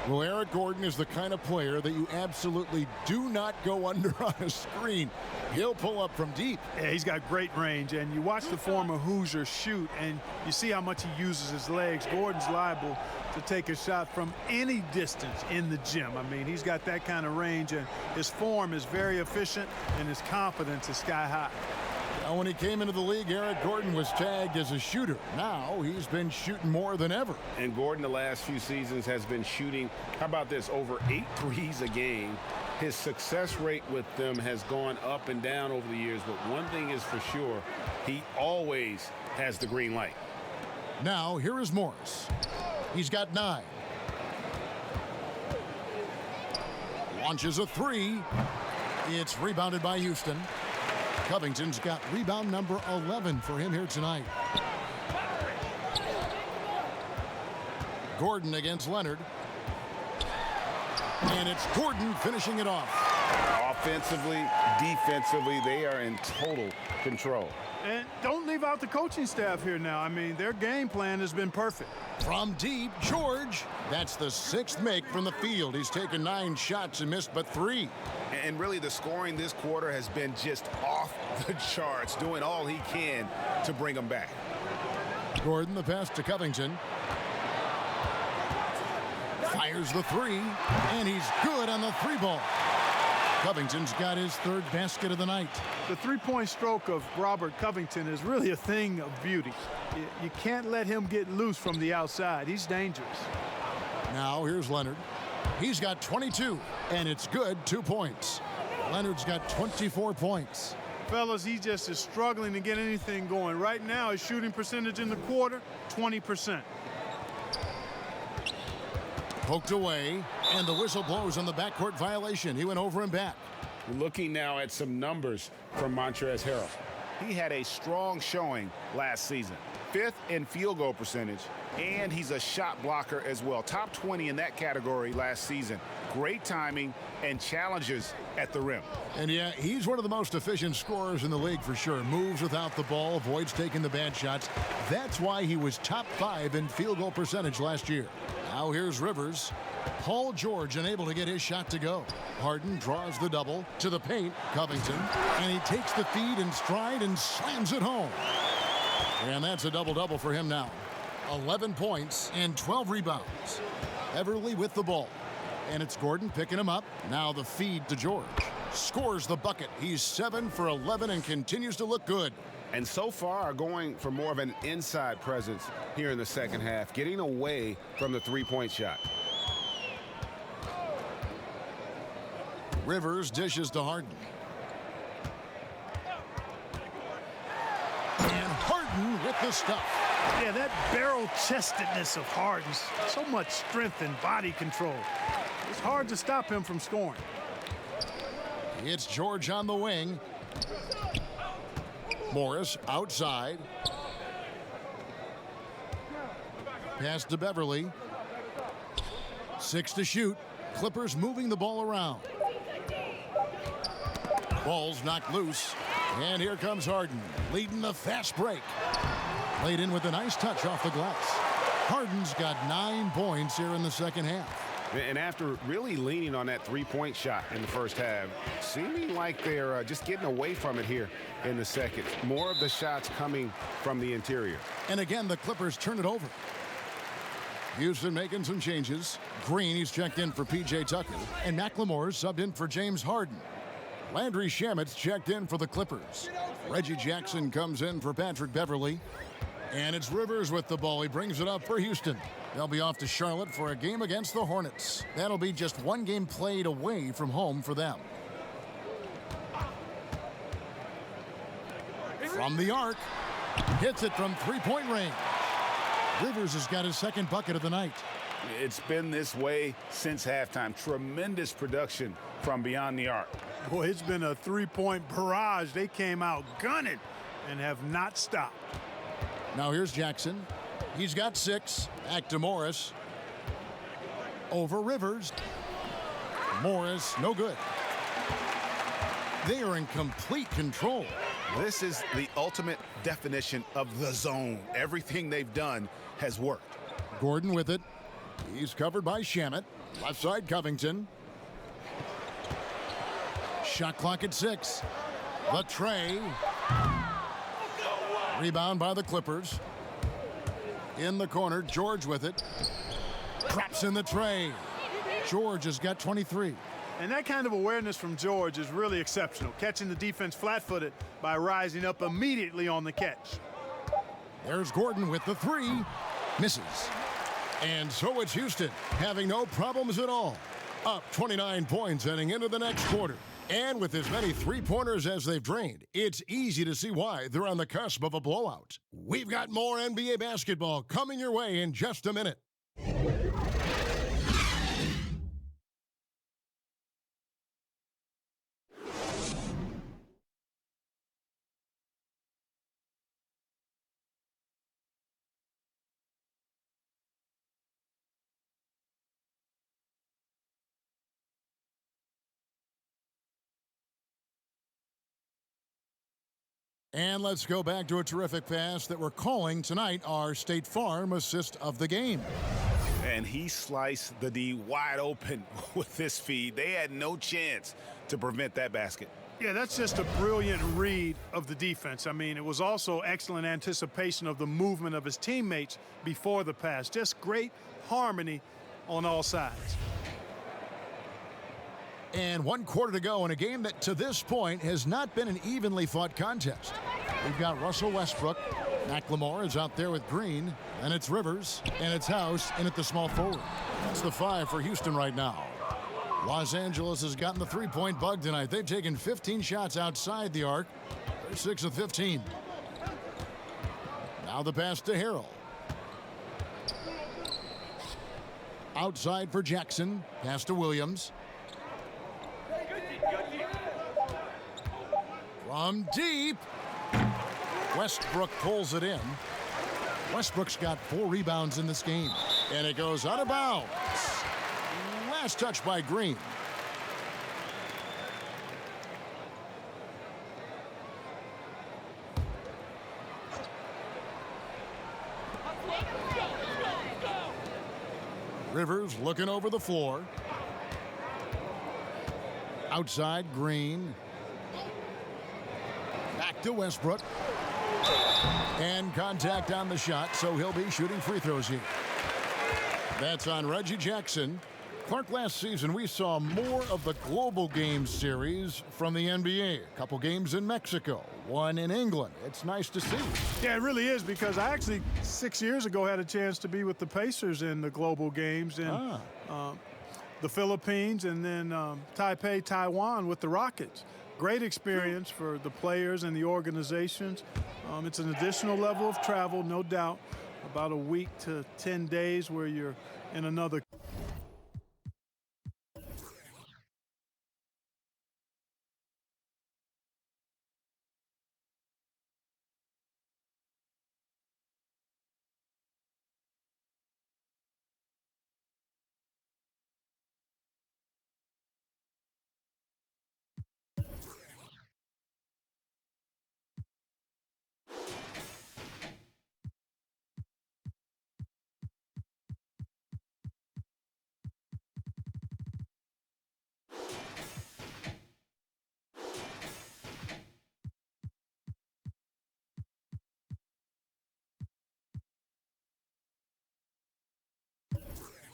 Well, Eric Gordon is the kind of player that you absolutely do not go under on a screen. He'll pull up from deep. Yeah, he's got great range, and you watch the former Hoosier shoot, and you see how much he uses his legs. Gordon's liable to take a shot from any distance in the gym. I mean, he's got that kind of range, and his form is very efficient, and his confidence is sky high. Now, when he came into the league, Eric Gordon was tagged as a shooter. Now he's been shooting more than ever. And Gordon the last few seasons has been shooting, how about this, over 8 threes a game. His success rate with them has gone up and down over the years, but one thing is for sure, he always has the green light. Now, here is Morris. He's got 9. Launches a 3. It's rebounded by Houston. Covington's got rebound number 11 for him here tonight. Gordon against Leonard. And it's Gordon finishing it off. Offensively, defensively, they are in total control. And don't leave out the coaching staff here now. I mean, their game plan has been perfect. From deep, George. That's the 6th make from the field. He's taken 9 shots and missed but 3. And really, the scoring this quarter has been just off the charts, doing all he can to bring them back. Gordon, the pass to Covington. Fires the 3, and he's good on the 3-ball. Covington's got his 3rd basket of the night. The 3-point stroke of Robert Covington is really a thing of beauty. You can't let him get loose from the outside. He's dangerous. Now here's Leonard. He's got 22, and it's good, 2 points. Leonard's got 24 points. Fellas, he just is struggling to get anything going. Right now, his shooting percentage in the quarter, 20%. Poked away, and the whistle blows on the backcourt violation. He went over and back. Looking now at some numbers from Montrezl Harrell. He had a strong showing last season. 5th in field goal percentage, and he's a shot blocker as well. Top 20 in that category last season great timing, and challenges at the rim. And yeah, he's one of the most efficient scorers in the league for sure. Moves without the ball, avoids taking the bad shots. That's why he was top 5 in field goal percentage last year. Now here's Rivers. Paul George unable to get his shot to go. Harden draws the double to the paint. Covington. And he takes the feed in stride and slams it home. And that's a double-double for him now. 11 points and 12 rebounds. Beverley with the ball. And it's Gordon picking him up. Now the feed to George. Scores the bucket. He's 7 for 11 and continues to look good. And so far going for more of an inside presence here in the second half, getting away from the three-point shot. Rivers dishes to Harden. And Harden with the stuff. Yeah, that barrel-chestedness of Harden, so much strength and body control. It's hard to stop him from scoring. It's George on the wing. Morris outside. Pass to Beverley. 6 to shoot. Clippers moving the ball around. Ball's knocked loose. And here comes Harden, leading the fast break. Laid in with a nice touch off the glass. Harden's got 9 points here in the second half. And after really leaning on that three-point shot in the first half, seeming like they're just getting away from it here in the second. More of the shots coming from the interior. And again, the Clippers turn it over. Houston making some changes. Green, he's checked in for P.J. Tucker. And McLemore's subbed in for James Harden. Landry Shamet's checked in for the Clippers. Reggie Jackson comes in for Patrick Beverley. And it's Rivers with the ball. He brings it up for Houston. They'll be off to Charlotte for a game against the Hornets. That'll be just one game played away from home for them. From the arc. Hits it from three-point range. Rivers has got his second bucket of the night. It's been this way since halftime. Tremendous production from beyond the arc. Boy, it's been a three-point barrage. They came out gunning and have not stopped. Now here's Jackson. He's got 6. Back to Morris. Over Rivers. Morris, no good. They are in complete control. This is the ultimate definition of the zone. Everything they've done has worked. Gordon with it. He's covered by Shamet. Left side Covington. Shot clock at 6. The tray. Rebound by the Clippers. In the corner, George with it. Drops in the tray. George has got 23. And that kind of awareness from George is really exceptional. Catching the defense flat-footed by rising up immediately on the catch. There's Gordon with the 3. Misses. And so it's Houston having no problems at all. Up 29 points heading into the next quarter. And with as many three-pointers as they've drained, it's easy to see why they're on the cusp of a blowout. We've got more NBA basketball coming your way in just a minute. And let's go back to a terrific pass that we're calling tonight our State Farm assist of the game. And he sliced the D wide open with this feed. They had no chance to prevent that basket. Yeah, that's just a brilliant read of the defense. I mean, it was also excellent anticipation of the movement of his teammates before the pass. Just great harmony on all sides. And 1 quarter to go in a game that to this point has not been an evenly fought contest. We've got Russell Westbrook. McLemore is out there with Green. And it's Rivers. And it's House in at the small forward. That's the 5 for Houston right now. Los Angeles has gotten the three-point bug tonight. They've taken 15 shots outside the arc. They're 6 of 15. Now the pass to Harrell. Outside for Jackson. Pass to Williams. From deep. Westbrook pulls it in. Westbrook's got 4 rebounds in this game. And it goes out of bounds. Last touch by Green. Rivers looking over the floor. Outside, Green. Back to Westbrook. And contact on the shot, so he'll be shooting free throws here. That's on Reggie Jackson. Clark, last season we saw more of the global game series from the NBA. A couple games in Mexico, one in England. It's nice to see. Yeah, it really is, because I actually 6 years ago had a chance to be with the Pacers in the global games in the Philippines, and then Taipei, Taiwan with the Rockets. Great experience for the players and the organizations. It's an additional level of travel, no doubt. About a week to 10 days where you're in another.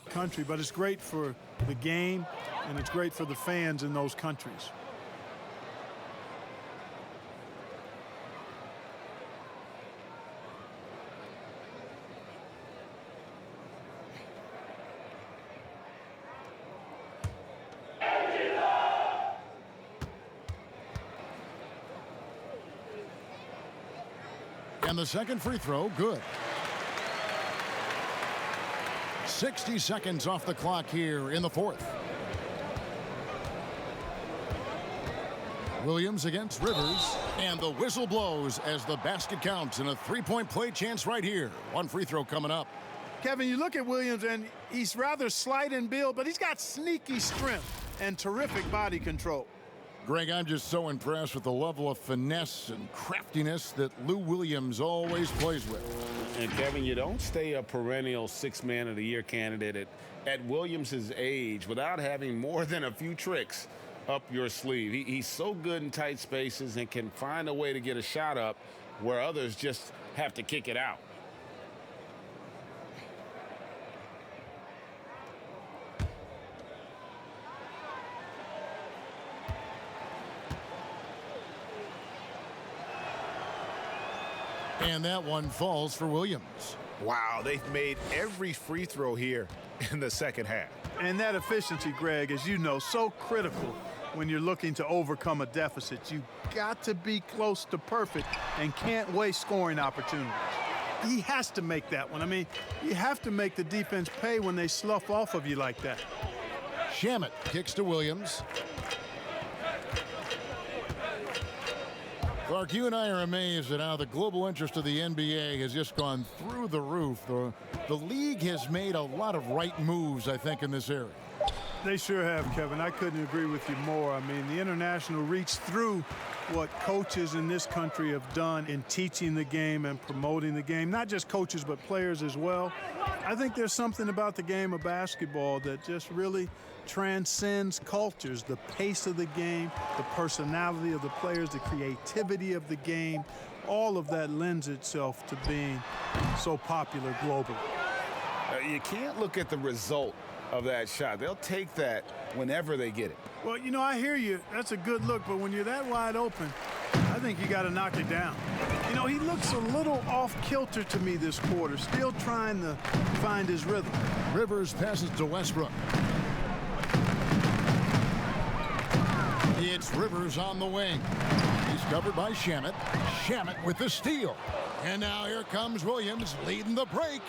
Country, but it's great for the game and it's great for the fans in those countries. And the second free throw, good. 60 seconds off the clock here in the fourth. Williams against Rivers, and the whistle blows as the basket counts, and a three-point play chance right here. One free throw coming up. Kevin, you look at Williams, and he's rather slight in build, but he's got sneaky strength and terrific body control. Greg, I'm just so impressed with the level of finesse and craftiness that Lou Williams always plays with. And, Kevin, you don't stay a perennial six-man of the year candidate at Williams' age without having more than a few tricks up your sleeve. He's so good in tight spaces and can find a way to get a shot up where others just have to kick it out. And that one falls for Williams. Wow, they've made every free throw here in the second half. And that efficiency, Greg, as you know, so critical when you're looking to overcome a deficit. You got to be close to perfect and can't waste scoring opportunities. He has to make that one. I mean, you have to make the defense pay when they slough off of you like that. Shamet kicks to Williams. Clark, you and I are amazed at how the global interest of the NBA has just gone through the roof. The league has made a lot of right moves, I think, in this area. They sure have, Kevin. I couldn't agree with you more. I mean, the international reach through what coaches in this country have done in teaching the game and promoting the game. Not just coaches, but players as well. I think there's something about the game of basketball that just really transcends cultures. The pace of the game, the personality of the players, the creativity of the game, all of that lends itself to being so popular globally. You can't look at the result of that shot. They'll take that whenever they get it. Well, you know, I hear you. That's a good look, but when you're that wide open, I think you got to knock it down. You know, he looks a little off kilter to me this quarter, still trying to find his rhythm. Rivers passes to Westbrook. It's Rivers on the wing. He's covered by Shamet. Shamet with the steal. And now here comes Williams leading the break.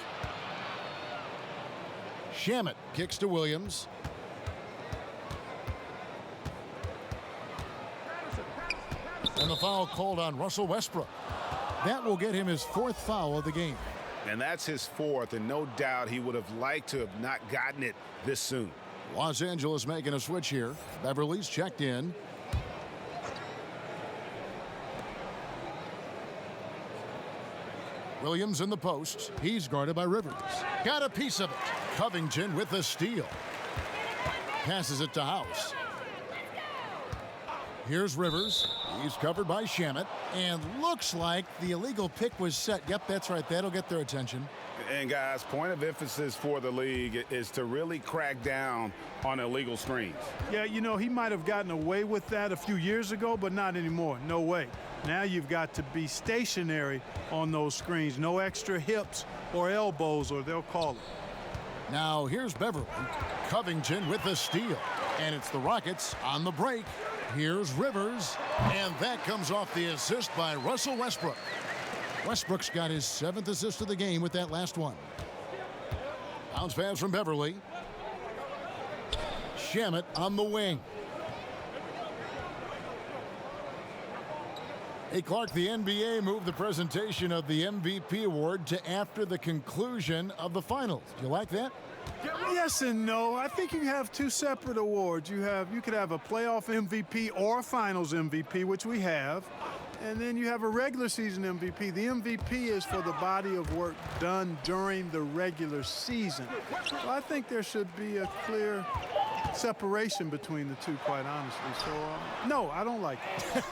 Shamet kicks to Williams. And the foul called on Russell Westbrook. That will get him his fourth foul of the game. And that's his fourth, and no doubt he would have liked to have not gotten it this soon. Los Angeles making a switch here. Beverley's checked in. Williams in the post. He's guarded by Rivers. Got a piece of it. Covington with the steal. Passes it to House. Here's Rivers. He's covered by Shamet. And looks like the illegal pick was set. Yep, that's right. That'll get their attention. And, guys, point of emphasis for the league is to really crack down on illegal screens. Yeah, you know, he might have gotten away with that a few years ago, but not anymore. No way. Now you've got to be stationary on those screens. No extra hips or elbows, or they'll call it. Now here's Beverley. Covington with the steal. And it's the Rockets on the break. Here's Rivers. And that comes off the assist by Russell Westbrook. Westbrook's got his 7th assist of the game with that last one. Bounce pass from Beverley. Shamet on the wing. Hey, Clark, the NBA moved the presentation of the MVP award to after the conclusion of the finals. Do you like that? Yes and no. I think you have two separate awards. You could have a playoff MVP or a finals MVP, which we have. And then you have a regular season MVP. The MVP is for the body of work done during the regular season. So I think there should be a clear separation between the two, quite honestly. So, no, I don't like it.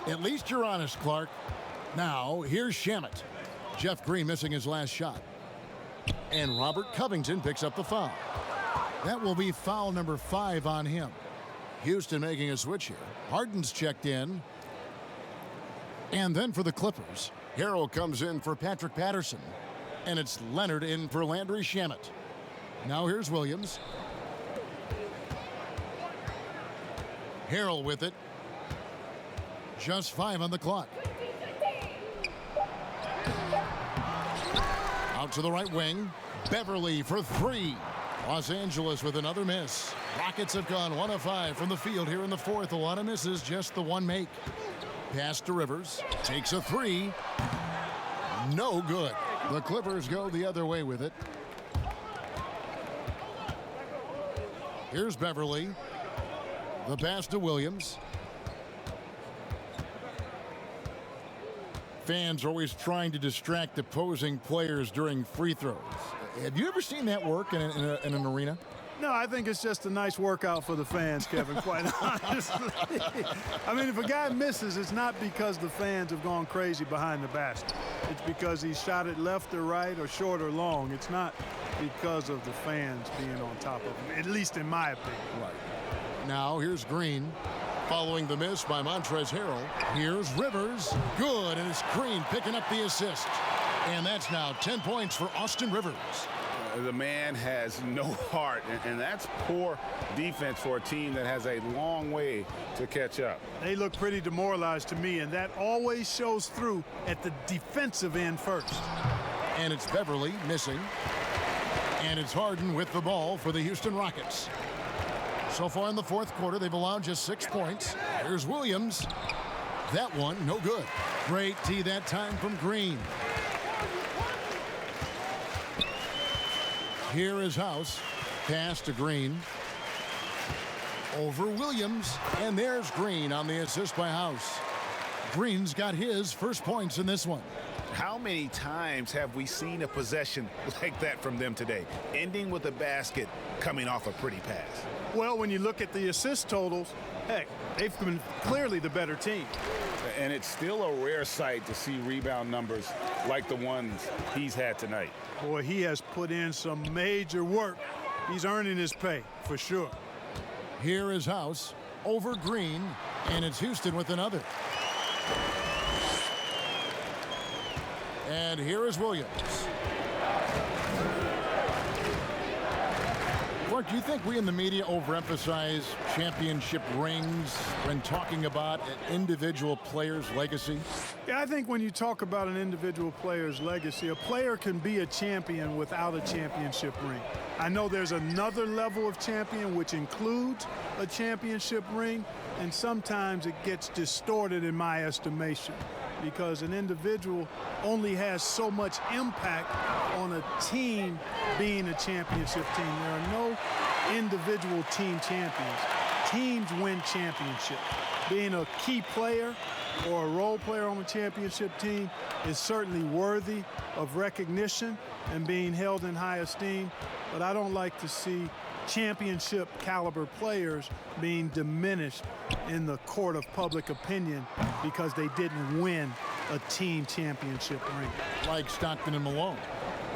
At least you're honest, Clark. Now, here's Shamet. Jeff Green missing his last shot. And Robert Covington picks up the foul. That will be foul number 5 on him. Houston making a switch here. Harden's checked in. And then for the Clippers, Harrell comes in for Patrick Patterson. And it's Leonard in for Landry Shamet. Now here's Williams. Harrell with it. Just 5 on the clock. Out to the right wing. Beverley for 3. Los Angeles with another miss. Rockets have gone 1 of 5 from the field here in the 4th. A lot of misses, just the one make. Pass to Rivers. Takes a 3. No good. The Clippers go the other way with it. Here's Beverley. The pass to Williams. Fans are always trying to distract opposing players during free throws. Have you ever seen that work in an arena? No, I think it's just a nice workout for the fans, Kevin, quite honestly. I mean, if a guy misses, it's not because the fans have gone crazy behind the basket. It's because he shot it left or right or short or long. It's not because of the fans being on top of him, at least in my opinion. Right. Now, here's Green. Following the miss by Montrezl Harrell. Here's Rivers. Good, and it's Green picking up the assist. And that's now 10 points for Austin Rivers. The man has no heart, and that's poor defense for a team that has a long way to catch up. They look pretty demoralized to me, and that always shows through at the defensive end first. And it's Beverley missing. And it's Harden with the ball for the Houston Rockets. So far in the 4th quarter, they've allowed just 6 points. Here's Williams. That one, no good. Great tee that time from Green. Here is House. Pass to Green. Over Williams. And there's Green on the assist by House. Green's got his first points in this one. How many times have we seen a possession like that from them today, ending with a basket coming off a pretty pass? Well, when you look at the assist totals, heck, they've been clearly the better team. And it's still a rare sight to see rebound numbers like the ones he's had tonight. Boy, he has put in some major work. He's earning his pay, for sure. Here is House over Green, and it's Houston with another. And here is Williams. Clark, do you think we in the media overemphasize championship rings when talking about an individual player's legacy? Yeah, I think when you talk about an individual player's legacy, a player can be a champion without a championship ring. I know there's another level of champion which includes a championship ring, and sometimes it gets distorted in my estimation because an individual only has so much impact on a team being a championship team. There are no individual team champions. Teams win championships. Being a key player or a role player on a championship team is certainly worthy of recognition and being held in high esteem, but I don't like to see championship caliber players being diminished in the court of public opinion because they didn't win a team championship ring. Like Stockton and Malone.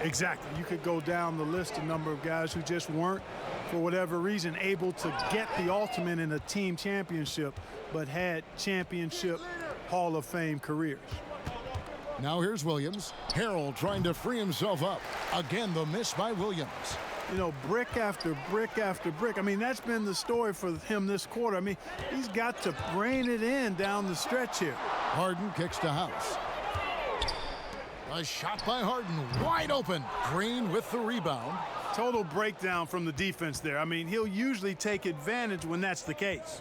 Exactly. You could go down the list, a number of guys who just weren't, for whatever reason, able to get the ultimate in a team championship, but had championship Hall of Fame careers. Now here's Williams. Harrell trying to free himself up. Again, the miss by Williams. You know, brick after brick after brick. I mean, that's been the story for him this quarter. I mean, he's got to rein it in down the stretch here. Harden kicks to House. A shot by Harden, wide open. Green with the rebound. Total breakdown from the defense there. I mean, he'll usually take advantage when that's the case.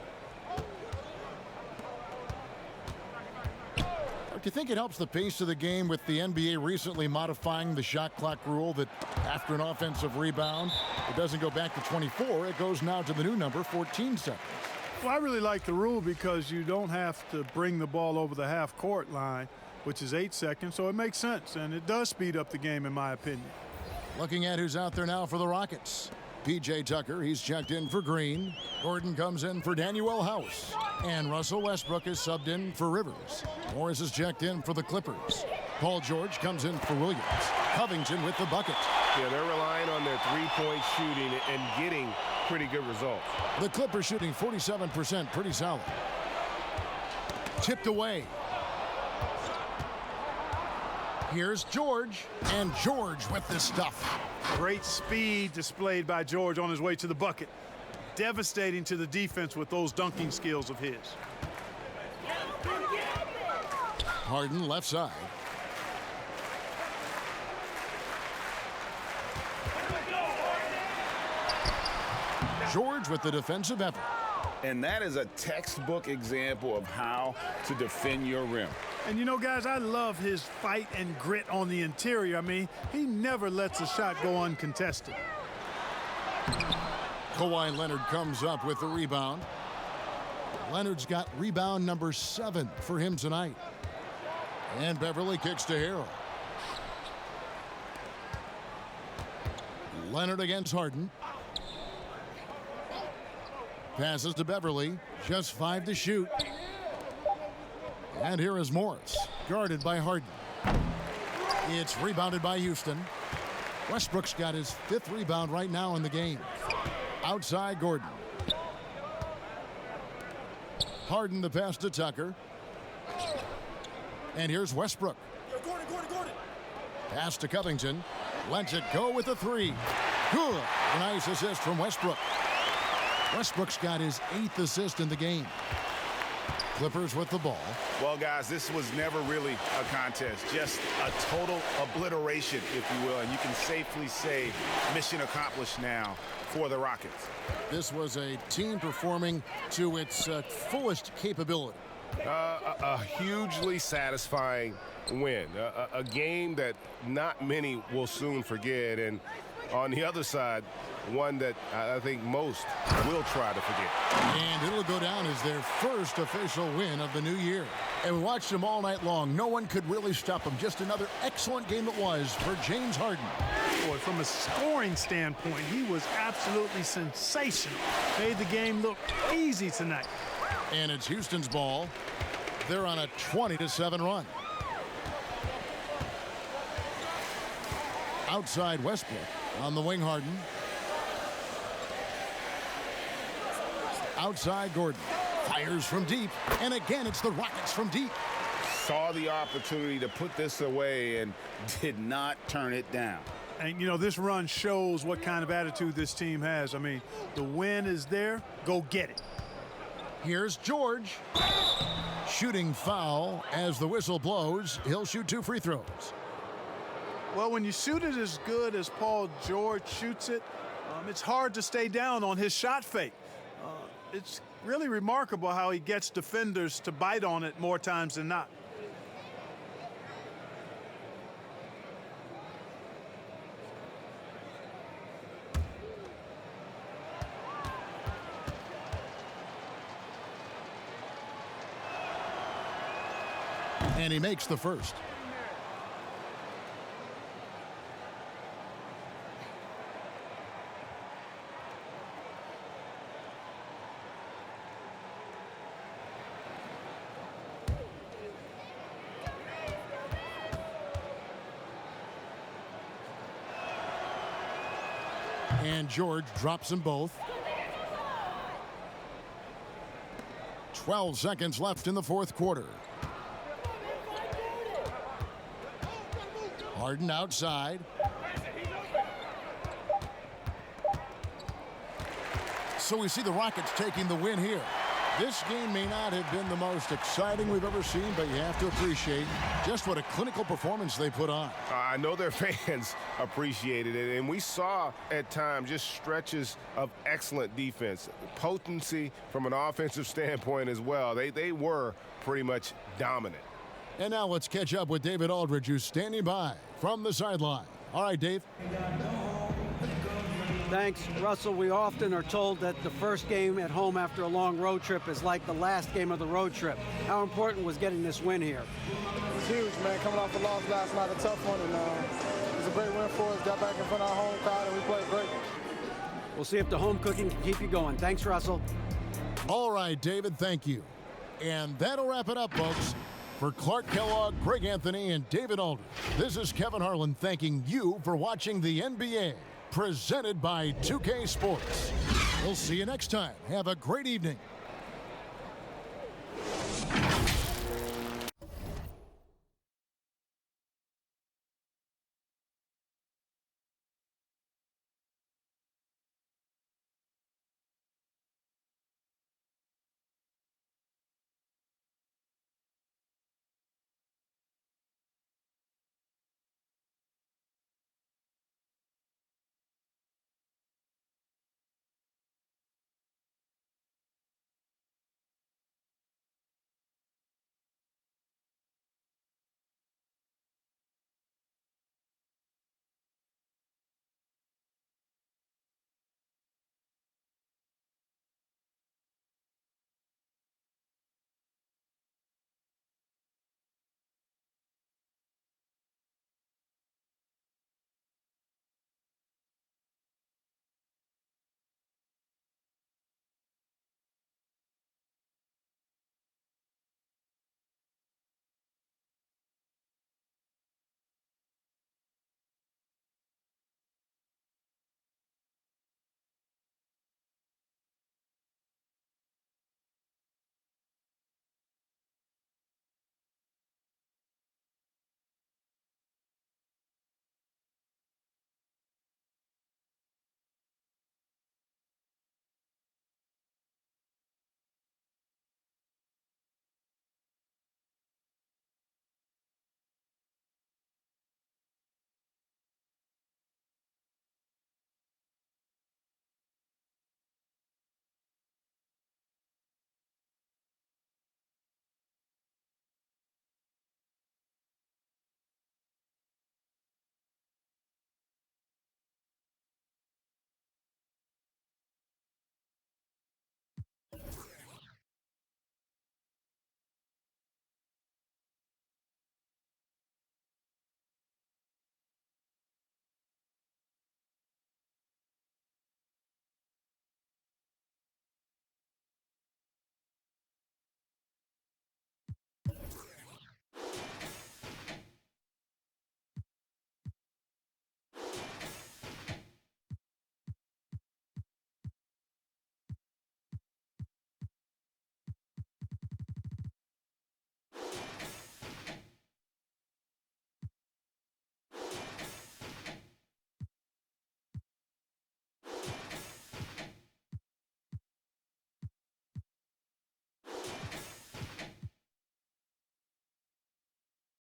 Do you think it helps the pace of the game with the NBA recently modifying the shot clock rule that after an offensive rebound, it doesn't go back to 24, it goes now to the new number, 14 seconds? Well, I really like the rule because you don't have to bring the ball over the half-court line, which is 8 seconds, so it makes sense, and it does speed up the game, in my opinion. Looking at who's out there now for the Rockets. P.J. Tucker, he's checked in for Green. Gordon comes in for Danuel House. And Russell Westbrook is subbed in for Rivers. Morris is checked in for the Clippers. Paul George comes in for Williams. Covington with the bucket. Yeah, they're relying on their three-point shooting and getting pretty good results. The Clippers shooting 47%, pretty solid. Tipped away. Here's George, and George with the stuff. Great speed displayed by George on his way to the bucket. Devastating to the defense with those dunking skills of his. Harden left side. George with the defensive effort. And that is a textbook example of how to defend your rim. And you know, guys, I love his fight and grit on the interior. I mean, he never lets a shot go uncontested. Kawhi Leonard comes up with the rebound. Leonard's got rebound number 7 for him tonight. And Beverley kicks to Harrell. Leonard against Harden. Passes to Beverley. Just 5 to shoot. And here is Morris, guarded by Harden. It's rebounded by Houston. Westbrook's got his 5th rebound right now in the game. Outside Gordon. Harden the pass to Tucker. And here's Westbrook. Gordon. Pass to Covington. Lets it go with a 3. Good. A nice assist from Westbrook. Westbrook's got his 8th assist in the game. Clippers with the ball. Well, guys, this was never really a contest, just a total obliteration, if you will, and you can safely say mission accomplished now for the Rockets. This was a team performing to its fullest capability. A hugely satisfying win, a game that not many will soon forget, and on the other side, one that I think most will try to forget. And it'll go down as their first official win of the new year. And we watched them all night long. No one could really stop them. Just another excellent game it was for James Harden. Boy, from a scoring standpoint, he was absolutely sensational. Made the game look easy tonight. And it's Houston's ball. They're on a 20-7 run. Outside Westbrook on the wing, Harden. Outside Gordon. Fires from deep. And again, it's the Rockets from deep. Saw the opportunity to put this away and did not turn it down. And, you know, this run shows what kind of attitude this team has. I mean, the win is there. Go get it. Here's George. Shooting foul as the whistle blows. He'll shoot 2 free throws. Well, when you shoot it as good as Paul George shoots it, it's hard to stay down on his shot fake. It's really remarkable how he gets defenders to bite on it more times than not. And he makes the first. And George drops them both. 12 seconds left in the fourth quarter. Harden outside. So we see the Rockets taking the win here. This game may not have been the most exciting we've ever seen, but you have to appreciate just what a clinical performance they put on. I know their fans appreciated it, and we saw at times just stretches of excellent defense, potency from an offensive standpoint as well. They were pretty much dominant. And now let's catch up with David Aldridge, who's standing by from the sideline. All right, Dave. Thanks, Russell. We often are told that the first game at home after a long road trip is like the last game of the road trip. How important was getting this win here? It was huge, man. Coming off a loss last night, a tough one, and it was a great win for us. Got back in front of our home crowd, and we played great. We'll see if the home cooking can keep you going. Thanks, Russell. All right, David, thank you. And that'll wrap it up, folks. For Clark Kellogg, Greg Anthony, and David Aldridge, this is Kevin Harlan thanking you for watching the NBA. Presented by 2K Sports. We'll see you next time. Have a great evening.